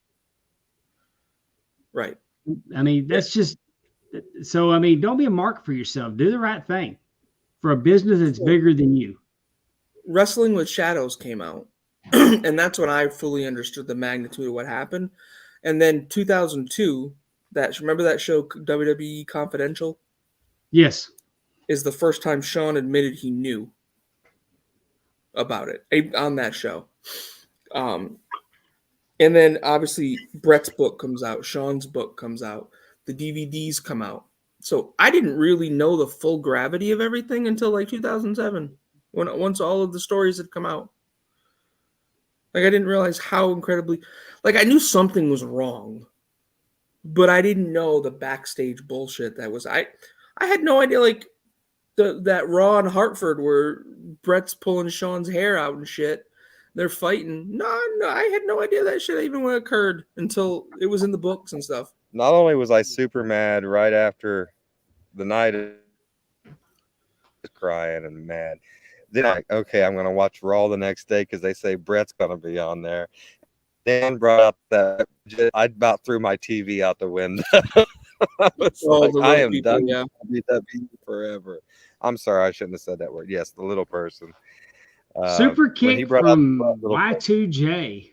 Right. I mean, that's just so. I mean, don't be a mark for yourself. Do the right thing. For a business that's bigger than you. Wrestling with Shadows came out, and that's when I fully understood the magnitude of what happened. And then 2002, remember that show WWE Confidential? Yes. Is the first time Sean admitted he knew about it on that show. And then obviously Brett's book comes out, Sean's book comes out, the DVDs come out. So I didn't really know the full gravity of everything until like 2007, once all of the stories had come out. Like I didn't realize how incredibly, like I knew something was wrong, but I didn't know the backstage bullshit that was. I had no idea like that Raw in Hartford where Brett's pulling Sean's hair out and shit. They're fighting. No, I had no idea that shit even occurred until it was in the books and stuff. Not only was I super mad right after the night of crying and mad, then I'm going to watch Raw the next day because they say Brett's going to be on there. Dan brought up that I about threw my TV out the window. I am done with WWE forever. I'm sorry, I shouldn't have said that word. Yes, the little person. Super kick from Y2J.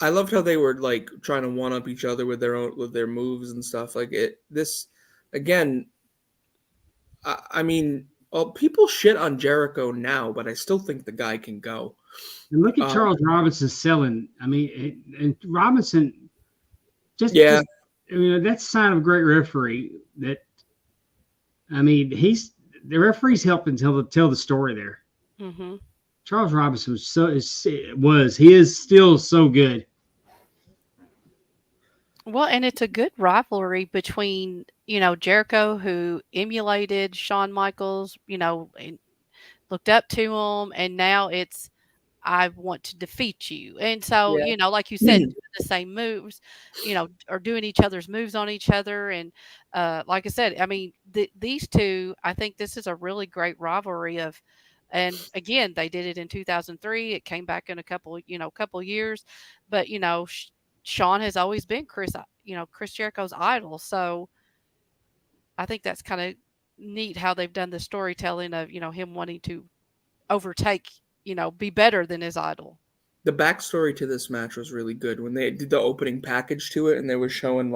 I loved how they were like trying to one up each other with their moves and stuff. Like again. I mean, people shit on Jericho now, but I still think the guy can go. And look at Charles Robinson selling. I mean, and Robinson that's a sign of a great referee. That I mean, the referee's helping tell the story there. Mm-hmm. Charles Robinson he is still so good. Well, and it's a good rivalry between, Jericho, who emulated Shawn Michaels, and looked up to him, and now it's, I want to defeat you. And so, like you said, doing the same moves, or doing each other's moves on each other. And like I said, I mean, these two, I think this is a really great rivalry and again, they did it in 2003. It came back in a couple years, but, Sean has always been Chris Jericho's idol. So I think that's kind of neat how they've done the storytelling of, him wanting to overtake, be better than his idol. The backstory to this match was really good when they did the opening package to it, and they were showing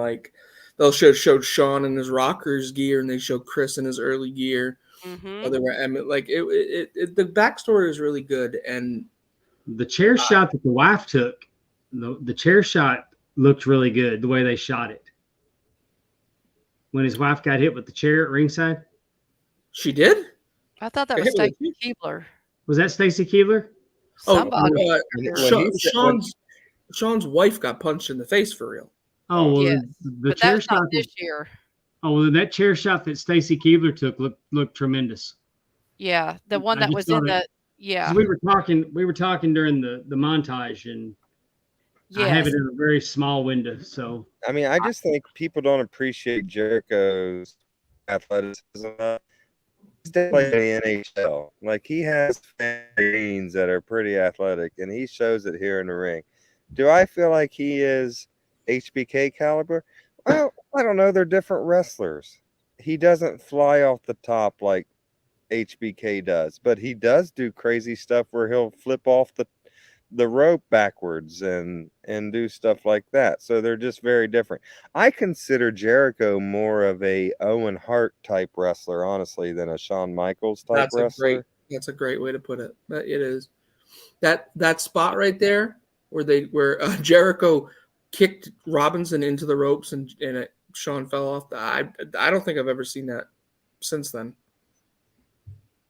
showed Sean in his Rockers gear, and they showed Chris in his early gear. Mm-hmm. They were the backstory was really good, and the chair shot that the wife took, the chair shot looked really good. The way they shot it when his wife got hit with the chair at ringside. She did. I thought that was Stacy Keibler. Was that Stacy Keibler? Somebody. Sean's wife got punched in the face for real. Oh, well, yes, the chair shot this year. Oh, well, that chair shot that Stacy Keibler took looked tremendous. Yeah, the one that was in the We were talking during the montage, and I have it in a very small window. So I mean, I just think people don't appreciate Jericho's athleticism. He's definitely in the NHL. Like, he has genes that are pretty athletic, and he shows it here in the ring. Do I feel like he is HBK caliber? Well, I don't know. They're different wrestlers. He doesn't fly off the top like HBK does, but he does do crazy stuff where he'll flip off the rope backwards and do stuff like that. So they're just very different. I consider Jericho more of a Owen Hart type wrestler, honestly, than a Shawn Michaels type wrestler. That's a great way to put it. It is. That spot right there where Jericho kicked Robinson into the ropes and Shawn fell off. I don't think I've ever seen that since then.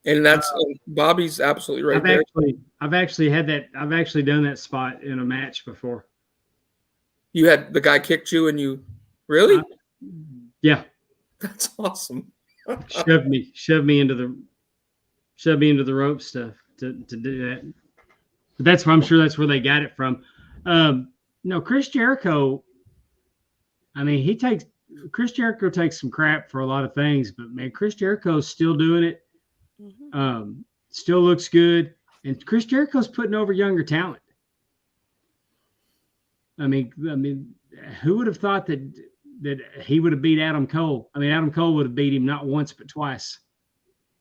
And that's Bobby's absolutely right. I've actually done that spot in a match before. You had the guy kicked you, and you really? Yeah. That's awesome. shoved me into the rope stuff to do that. But I'm sure that's where they got it from. Chris Jericho. I mean, Chris Jericho takes some crap for a lot of things, but man, Chris Jericho's still doing it. Mm-hmm. Still looks good, and Chris Jericho's putting over younger talent. I mean, who would have thought that he would have beat Adam Cole? I mean, Adam Cole would have beat him not once but twice.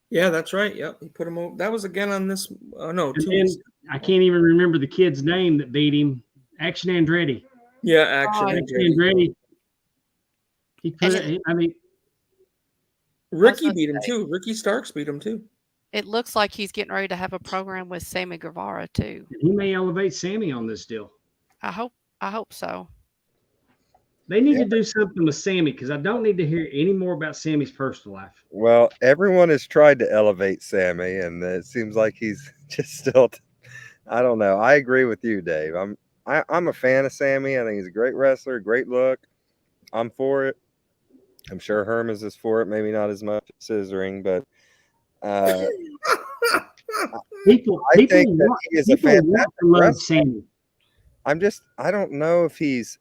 Yeah, that's right. Yep, he put him over. That was again on this. I can't even remember the kid's name that beat him. Action Andretti. Yeah, Action Andretti. Ricky beat him too. Ricky Starks beat him too. It looks like he's getting ready to have a program with Sammy Guevara too. He may elevate Sammy on this deal. I hope so. They need to do something with Sammy, because I don't need to hear any more about Sammy's personal life. Well, everyone has tried to elevate Sammy, and it seems like he's just still. I don't know. I agree with you, Dave. I'm a fan of Sammy. I think he's a great wrestler, great look. I'm for it. I'm sure Hermes is for it. Maybe not as much scissoring, but I think that he is a fantastic wrestler. I don't know if he's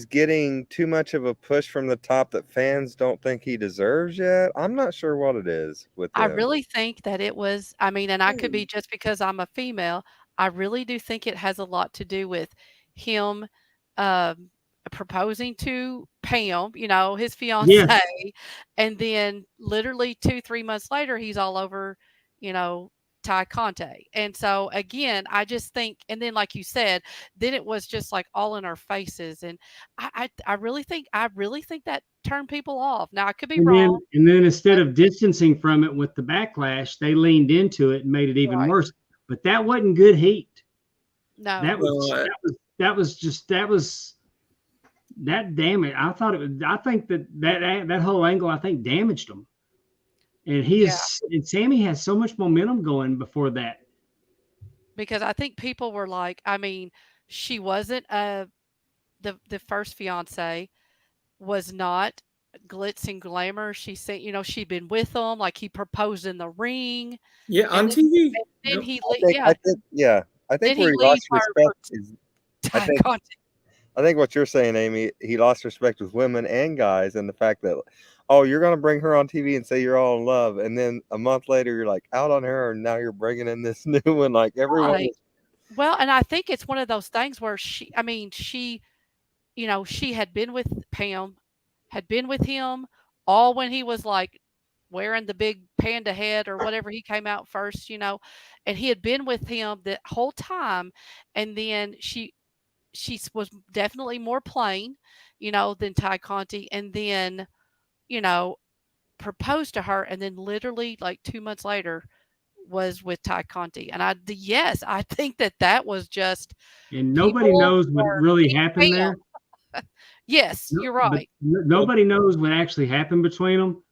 getting too much of a push from the top that fans don't think he deserves yet. I'm not sure what it is with him. I really think that it was, and I could be just because I'm a female, I really do think it has a lot to do with him proposing to Pam, his fiance, yes. And then literally 2-3 months later, he's all over, Ty Conte. And so again, I just think, and then like you said, then it was just like all in our faces. And I really think that turned people off. Now I could be wrong. And then instead of distancing from it with the backlash, they leaned into it and made it even worse. But that wasn't good heat. No, that damage. I think that whole angle, I think, damaged them. And and Sammy has so much momentum going before that. Because I think people were like, she wasn't the first fiance was not glitz and glamour. She said, she'd been with him, like he proposed in the ring. Yeah, on TV. And then I think where he lost respect is I think what you're saying, Amy, he lost respect with women and guys, and the fact that, you're going to bring her on TV and say you're all in love, and then a month later you're like out on her, and now you're bringing in this new one, like everyone. Right. Well, and I think it's one of those things where she she had been with Pam, had been with him all when he was like wearing the big panda head or whatever he came out first, and he had been with him the whole time. And then she was definitely more plain, than Ty Conti. And then, you know, proposed to her, and then literally like 2 months later was with Ty Conti. And yes, I think that was just And nobody people knows what were really Team happened there. Pam. Yes, you're But right. nobody knows what actually happened between them.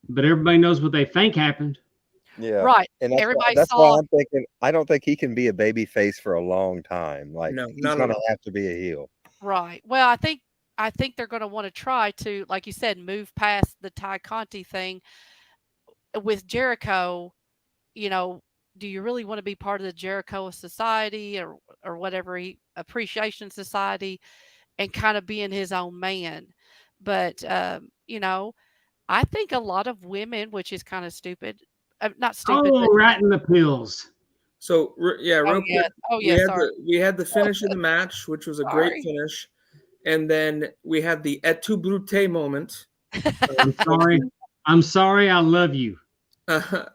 But everybody knows what they think happened. Yeah. Right. And Everybody that's why saw. I'm thinking I don't think he can be a baby face for a long time. Like No, he's not at gonna all. have to be a heel. Right. Well, I think they're going to want to try to, like you said, move past the Ty Conti thing with Jericho. Do you really want to be part of the Jericho Society or whatever appreciation society, and kind of being his own man? But I think a lot of women, which is kind of stupid, not stupid, but Oh, right in the pills. So real quick, oh yeah, sorry, we had the finish of the match, which was a great sorry. finish, and then we had the et tu brute moment. I'm sorry. I'm sorry. I love you.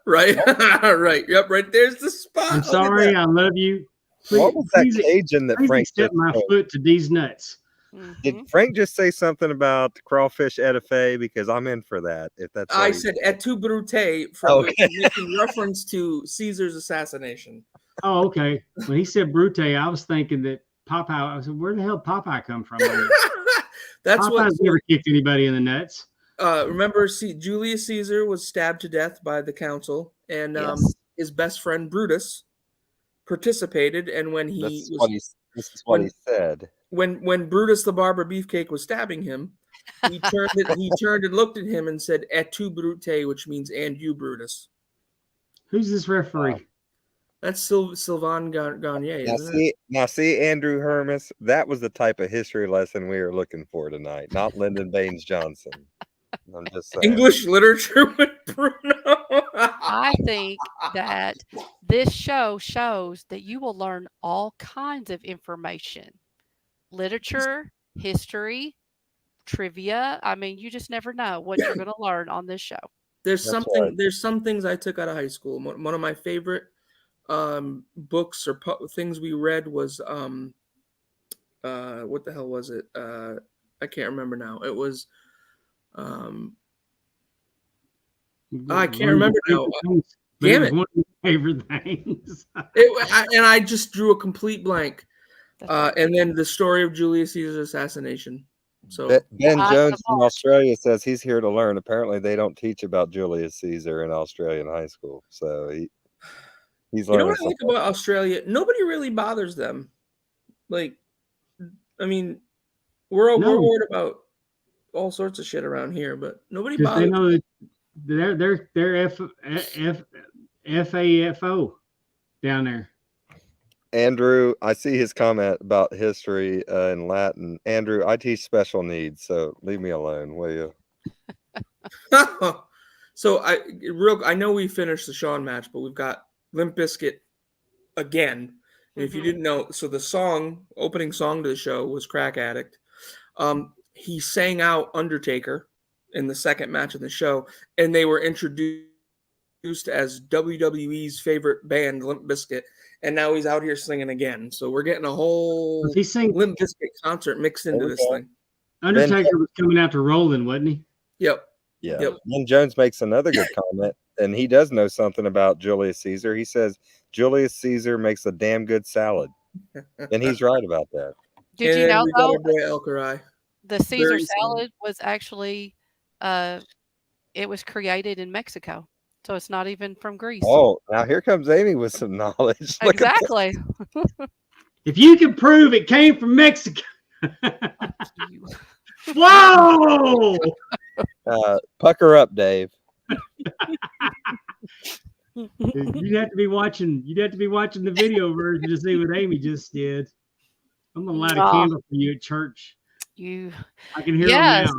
Right, right, yep, right. There's the spot. I'm Look at sorry. that. I love you. What was that Please, Cajun that please Frank accept just my said? foot to these nuts. Did Mhm. Frank just say something about crawfish etouffee? Because I'm in for that. If that's what I he said said. et tu brute from Okay. making reference to Caesar's assassination. Oh, okay. When he said Brute, I was thinking that Popeye. I said, where the hell Popeye come from? That's what. Popeye's never kicked anybody in the nuts. Remember, Julius Caesar was stabbed to death by the council, and Yes. his best friend Brutus participated. And when This is what he said. when Brutus the Barber Beefcake was stabbing him, he turned and looked at him and said "Et tu Brute," which means "and you, Brutus." Who's this referee? That's Sylvain Gagne, isn't it? Now see, Andrew Hermes, that was the type of history lesson we were looking for tonight, not Lyndon Baines Johnson. I'm just saying. English literature with Bruno. I think that this show shows that you will learn all kinds of information, literature, history, trivia. I mean, you just never know what you're going to learn on this show. There's That's something. right. There's some things I took out of high school. One of my favorite books or things we read was what the hell was it? I can't remember now. It was I can't remember now. Damn it! One of my favorite things. And I just drew a complete blank. That's right. And then the story of Julius Caesar's assassination. So Ben I'm Jones gonna in Australia says he's here to learn. Apparently, they don't teach about Julius Caesar in Australian high school, so he's you know learning what I like something. about Australia? Nobody really bothers them. Like, I mean, we're worried about all sorts of shit around here, but nobody Because they bothers. know that they're FAFO down there. Andrew, I see his comment about history in Latin. Andrew, I teach special needs, so leave me alone, will you? So I know we finished the Shawn match, but we've got Limp Bizkit again. And if you didn't know, so the opening song to the show was Crack Addict. He sang out Undertaker in the second match of the show, and they were introduced as WWE's favorite band, Limp Bizkit, and now he's out here singing again. So we're getting a whole Was he sing? Limp Bizkit concert mixed into this thing. Undertaker was coming out to Roland, wasn't he? Yep. Yeah. Yep. Ben Jones makes another good comment, and he does know something about Julius Caesar. He says Julius Caesar makes a damn good salad, and he's right about that. Did you know we got though? our boy El Karai. The Caesar Very salad was actually, it was created in Mexico, so it's not even from Greece. Oh, now here comes Amy with some knowledge. Look at Exactly. If you can prove it came from Mexico. Whoa! Pucker up, Dave. You'd have to be watching the video version to see what Amy just did. I'm gonna light a candle for you at church. I can hear them now.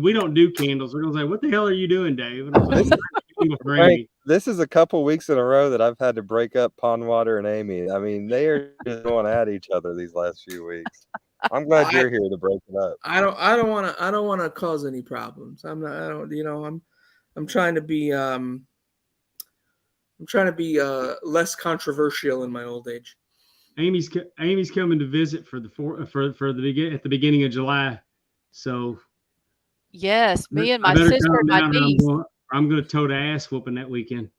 We don't do candles. We're gonna say, "What the hell are you doing, Dave?" And I was like, Frank, this is a couple weeks in a row that I've had to break up Pondwater and Amy. I mean, they are just going at each other these last few weeks. I'm glad you're here to break it up. I don't want to cause any problems. I'm trying to be less controversial in my old age. Amy's coming to visit for the beginning of July, so Yes, me and my I better sister calm and my down, or niece. I'm going to tote ass whooping that weekend.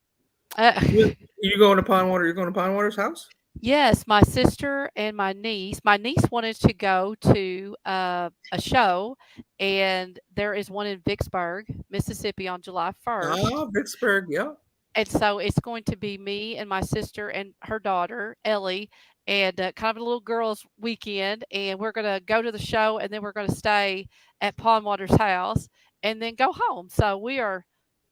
You going to Pondwater? You're going to Pondwater's house? Yes, my sister and my niece. My niece wanted to go to a show, and there is one in Vicksburg, Mississippi, on July 1st. Oh, Vicksburg, yeah. And so it's going to be me and my sister and her daughter, Ellie, and kind of a little girls' weekend. And we're going to go to the show, and then we're going to stay at Pondwater's house and then go home. So we are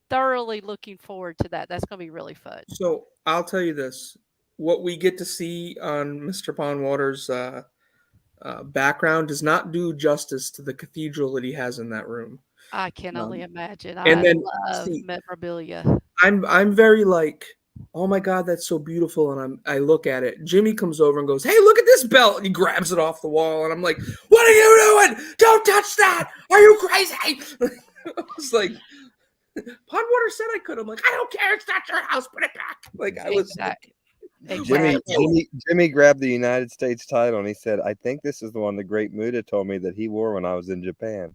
thoroughly looking forward to that. That's going to be really fun. So I'll tell you this. What we get to see on Mr. Pondwater's background does not do justice to the cathedral that he has in that room. I can only imagine. And then love memorabilia. I'm very like, oh my God, that's so beautiful. And I look at it. Jimmy comes over and goes, hey, look at this belt. And he grabs it off the wall. And I'm like, what are you doing? Don't touch that. Are you crazy? I was like, Pondwater said I could. I'm like, I don't care. It's not your house. Put it back. Like I was Exactly. Jimmy grabbed the United States title and he said, I think this is the one the great Muda told me that he wore when I was in Japan.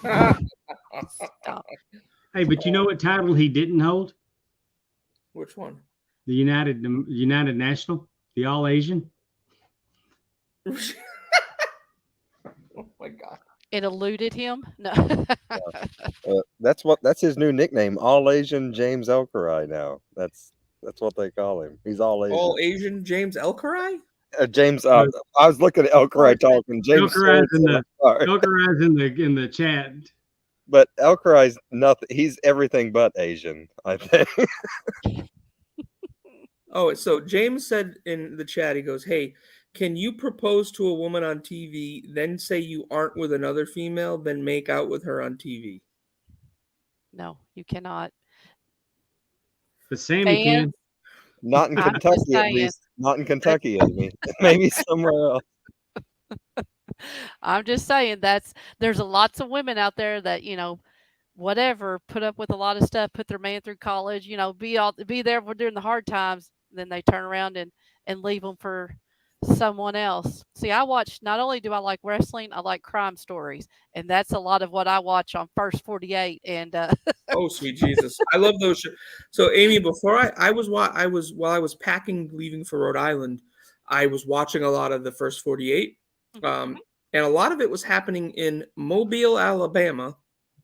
Stop. Hey, but you know what title he didn't hold? Which one? The United National, the All Asian. Oh my God. It eluded him. No. That's his new nickname, All Asian James Elkerai now. That's what they call him. He's all Asian. All Asian James Elkerai? James, I was looking at Elkerai talking. James Elkerai's in the chat. But Elkerai's nothing. He's everything but Asian, I think. Oh, so James said in the chat, he goes, hey, can you propose to a woman on TV, then say you aren't with another female, then make out with her on TV? No, you cannot. But Sammy can. Not in Kentucky, at least. Not in Kentucky, Amy. Maybe somewhere else. I'm just saying there's lots of women out there that, whatever, put up with a lot of stuff, put their man through college, be there during the hard times. Then they turn around and leave them for someone else. See, not only do I like wrestling, I like crime stories, and that's a lot of what I watch on First 48. And oh, sweet Jesus, I love those shows. So, Amy, before while I was packing, leaving for Rhode Island, I was watching a lot of the First 48, and a lot of it was happening in Mobile, Alabama.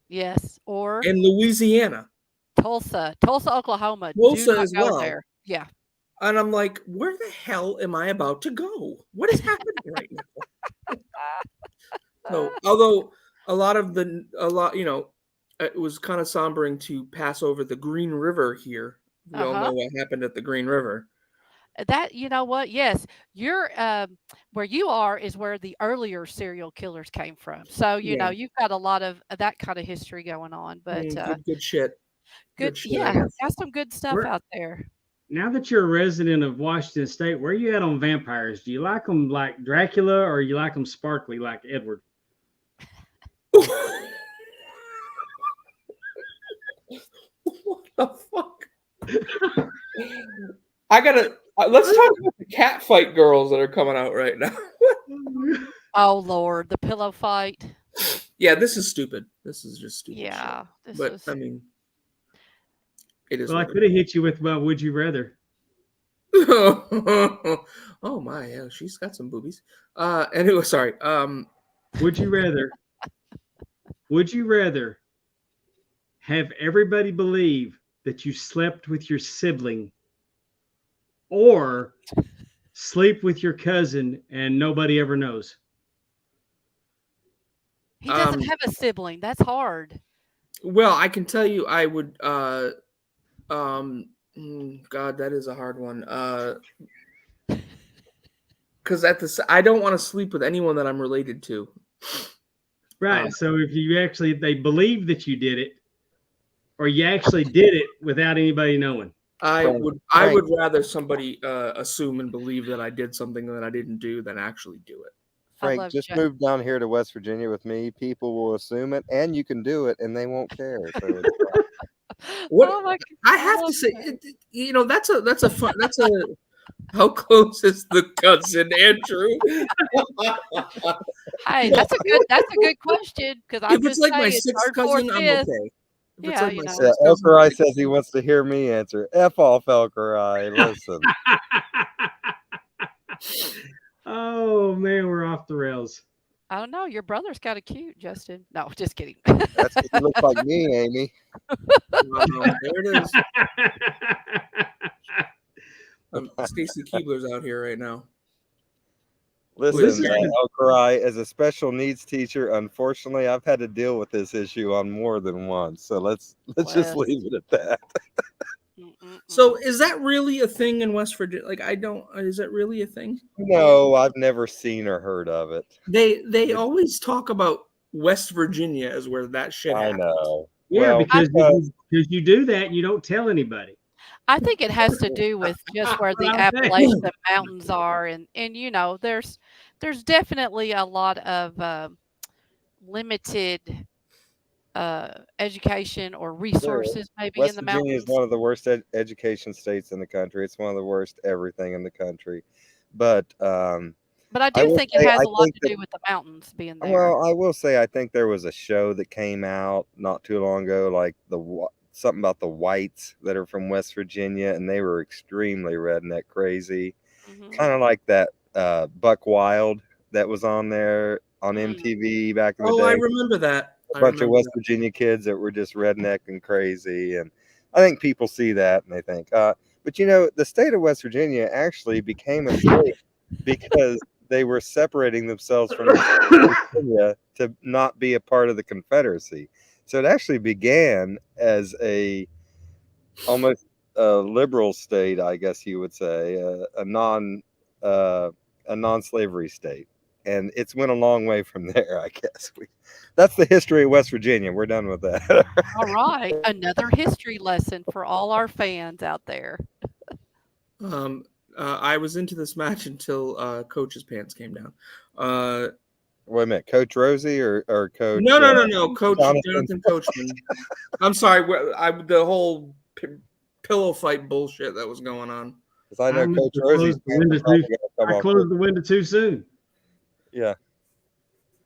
Yes, or in Louisiana, Tulsa, Oklahoma. Tulsa as well. There. Yeah. And I'm like, where the hell am I about to go? What is happening right now? So, although it was kind of sombering to pass over the Green River here. We all know what happened at the Green River. That, you know what? Yes, you're where you are is where the earlier serial killers came from. So you've got a lot of that kind of history going on. But good shit. Good shit. Yeah, got some good stuff out there. Now that you're a resident of Washington State, where are you at on vampires? Do you like them like Dracula, or you like them sparkly like Edward? What the fuck? Let's talk about the cat fight girls that are coming out right now. Oh Lord, the pillow fight. Yeah, this is stupid. This is just stupid. Yeah, I mean, it is. Well, I could have hit you with, well, would you rather? Oh my, yeah, she's got some boobies. Anyway, sorry. Would you rather have everybody believe that you slept with your sibling, or sleep with your cousin and nobody ever knows? He doesn't have a sibling. That's hard. Well, I can tell you, I would. God, that is a hard one. Because I don't want to sleep with anyone that I'm related to. Right. So if they believe that you did it, or you actually did it without anybody knowing. I would rather somebody assume and believe that I did something that I didn't do than actually do it. Frank, love just move down here to West Virginia with me. People will assume it, and you can do it, and they won't care. So it's What Oh my I have to say, that's a fun. How close is the cousin, Andrew? Hey, that's a good question because I'm If it's just like my saying sixth third, fourth, cousin, I'm fifth. okay. If it's Yeah, like you my know. sixth cousin, Elkerai I'm says he wants to hear me answer. F off, Elkerai. Listen. Oh man, we're off the rails. I don't know. Your brother's kind of cute, Justin. No, just kidding. That's because you look like me, Amy. there it is. Stacy Keebler's out here right now. Listen, Elkerai, as a special needs teacher, unfortunately, I've had to deal with this issue on more than once. So let's just leave it at that. So is that really a thing in West Virginia? Like, is that really a thing? No, I've never seen or heard of it. They always talk about West Virginia as where that shit happens. I know. Yeah, Well, because you do that, you don't tell anybody. I think it has to do with just where the Appalachian Mountains are, and you know, there's definitely a lot of limited education or resources maybe West in the Virginia mountains. is one of the worst education states in the country. It's one of the worst everything in the country. But I do think it has a lot to do with the mountains being there. Well, I will say I think there was a show that came out not too long ago, like something about the whites that are from West Virginia, and they were extremely redneck crazy, kind of like that Buck Wild that was on there on MTV back in the day. I remember that. A bunch of West Virginia kids that were just redneck and crazy, and I think people see that and they think, but you know, the state of West Virginia actually became a state because they were separating themselves from Virginia to not be a part of the Confederacy. So it actually began as almost a liberal state, I guess you would say, a non-slavery state. And it's went a long way from there, I guess. That's the history of West Virginia. We're done with that. All right. Another history lesson for all our fans out there. I was into this match until Coach's pants came down. Wait a minute, Coach Rosie or Coach? No, Coach Jonathan Coachman. I'm sorry, the whole pillow fight bullshit that was going on. Because I know Coach Rosie's I closed the window too soon. Yeah.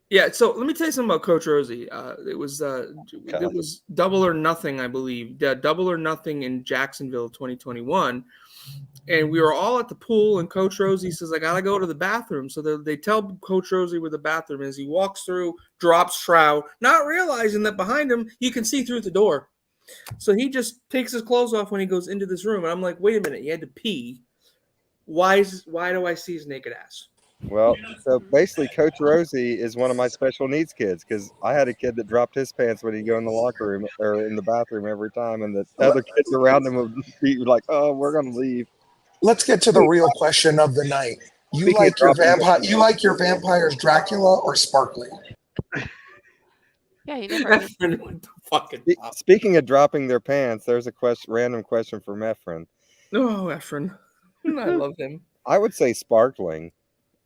Yeah, so let me tell you something about Coach Rosie. It was Double or Nothing, I believe. Double or Nothing in Jacksonville 2021. And we were all at the pool, and Coach Rosie says, I got to go to the bathroom. So they tell Coach Rosie where the bathroom is. He walks through, drops shroud, not realizing that behind him, he can see through the door. So he just takes his clothes off when he goes into this room. And I'm like, wait a minute, he had to pee. Why do I see his naked ass? Well, so basically, Coach Rosie is one of my special needs kids because I had a kid that dropped his pants when he'd go in the locker room or in the bathroom every time, and the other kids around him would be like, "Oh, we're gonna leave." Let's get to the real question of the night. You like your vampires Dracula or Sparkly? Yeah, he never. Speaking of dropping their pants, there's a random question from Efren. Oh, Efren, I love him. I would say sparkling.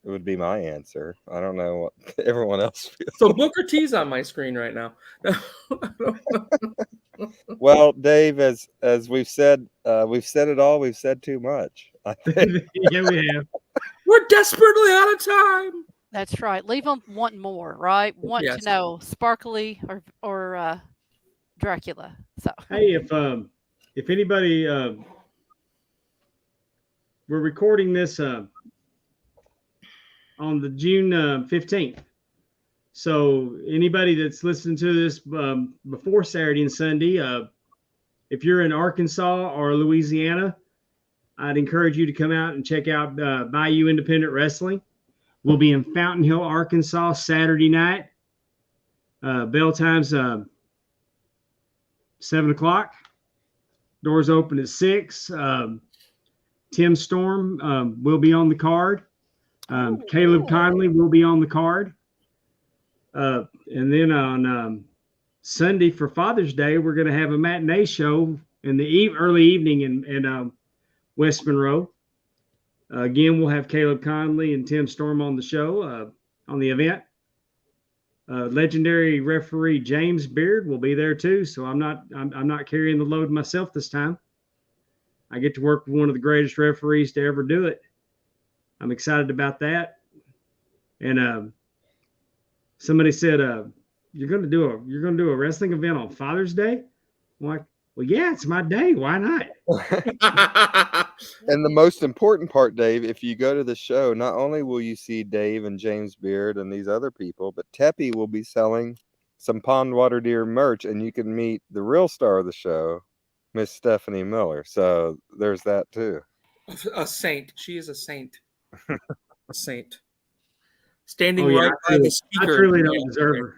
It would be my answer. I don't know what everyone else feels. So Booker T's on my screen right now. Well, Dave, as we've said it all. We've said too much. I think. Yeah, we have. We're desperately out of time. That's right. Leave them wanting more, right? To know Sparkly or Dracula. So hey, if anybody, we're recording this on the June 15th. So anybody that's listening to this before Saturday and Sunday, if you're in Arkansas or Louisiana, I'd encourage you to come out and check out Bayou Independent Wrestling. We'll be in Fountain Hill, Arkansas, Saturday night. Bell time's 7 o'clock. Doors open at 6. Tim Storm will be on the card. Caleb Conley will be on the card. And then on Sunday for Father's Day, we're going to have a matinee show in the early evening in West Monroe. Again, we'll have Caleb Conley and Tim Storm on the show. on the event. Legendary referee James Beard will be there too, so I'm not carrying the load myself this time. I get to work with one of the greatest referees to ever do it. I'm excited about that. And somebody said, "You're gonna do a wrestling event on Father's Day?" I'm like, "Well, yeah, it's my day. Why not?" And the most important part, Dave, if you go to the show, not only will you see Dave and James Beard and these other people, but Teppy will be selling some Pondwater Deer merch, and you can meet the real star of the show, Miss Stephanie Miller. So there's that too. A saint. She is a saint. A saint. Standing Oh, yeah, right by the speaker. I truly don't deserve her.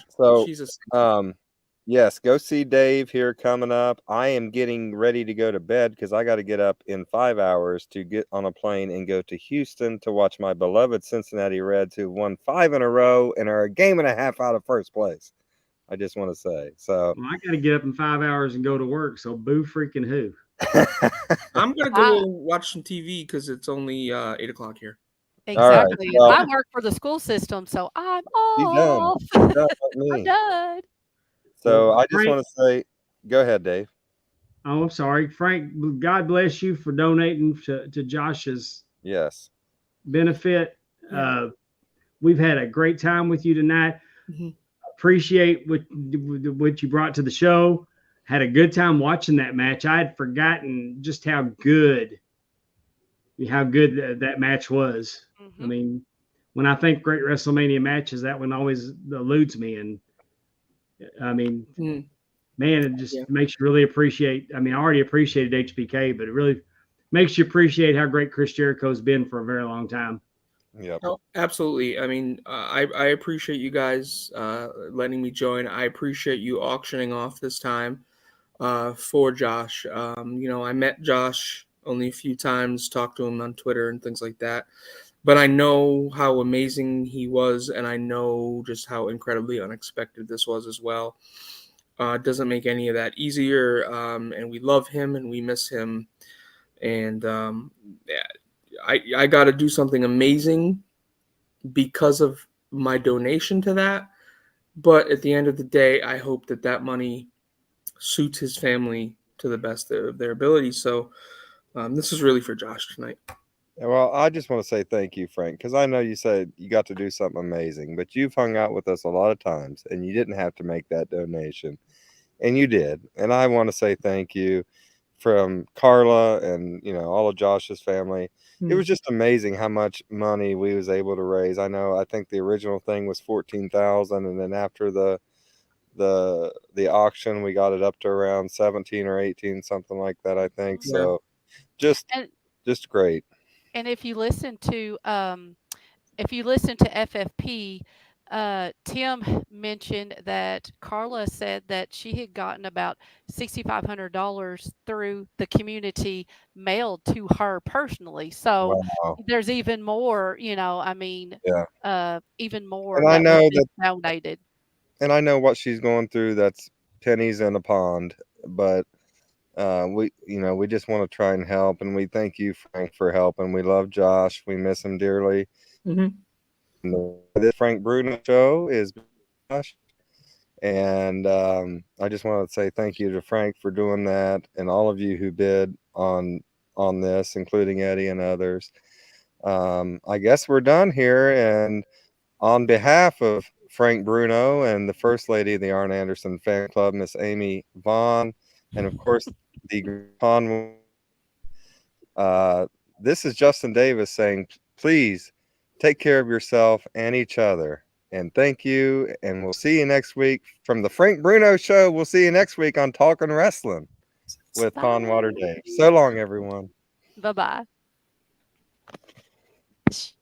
So, She's a saint. yes, go see Dave here coming up. I am getting ready to go to bed because I got to get up in 5 hours to get on a plane and go to Houston to watch my beloved Cincinnati Reds, who won 5 in a row and are a game and a half out of first place. I just want to say. So Well, I got to get up in 5 hours and go to work. So boo freaking who. I'm gonna go watch some TV because it's only 8 o'clock here. Exactly. well- I work for the school system, so I'm You off. done like me. I'm done. So Well, I just Frank- want to say, go ahead, Dave. Oh, I'm sorry, Frank. God bless you for donating to Josh's Yes. benefit. We've had a great time with you tonight. Mhm. Appreciate what you brought to the show. Had a good time watching that match. I had forgotten just how good that match was. I mean, when I think great WrestleMania matches, that one always eludes me. And I mean, man, it just makes you really appreciate. I mean, I already appreciated HBK, but it really makes you appreciate how great Chris Jericho has been for a very long time. Yep. Oh, absolutely. I mean, I appreciate you guys letting me join. I appreciate you auctioning off this time for Josh. I met Josh only a few times, talked to him on Twitter and things like that. But I know how amazing he was, and I know just how incredibly unexpected this was as well. It doesn't make any of that easier, and we love him and we miss him. And I got to do something amazing because of my donation to that. But at the end of the day, I hope that money suits his family to the best of their ability. So this is really for Josh tonight. Well, I just want to say thank you, Frank, because I know you said you got to do something amazing, but you've hung out with us a lot of times and you didn't have to make that donation, and you did. And I want to say thank you from Carla and, all of Josh's family. It was just amazing how much money we was able to raise. I think the original thing was 14,000, and then after the auction, we got it up to around 17 or 18, something like that, I think. Yeah. So just great. And if you listen to FFP, Tim mentioned that Carla said that she had gotten about $6,500 through the community mailed to her personally. So Wow. there's even more, even more And I know will be that donated. And I know what she's going through. That's pennies in a pond, but we just want to try and help, and we thank you, Frank, for helping. We love Josh. We miss him dearly. This Frank Bruno show is Josh, and I just want to say thank you to Frank for doing that, and all of you who bid on this, including Eddie and others. I guess we're done here, and on behalf of Frank Bruno and the First Lady of the Arn Anderson Fan Club, Miss Amy Vaughn, and of course the Pond. This is Justin Davis saying, please take care of yourself and each other. And thank you. And we'll see you next week from the Frank Bruno Show. We'll see you next week on Talking Wrestling with Pondwater Dave. So long, everyone. Bye-bye.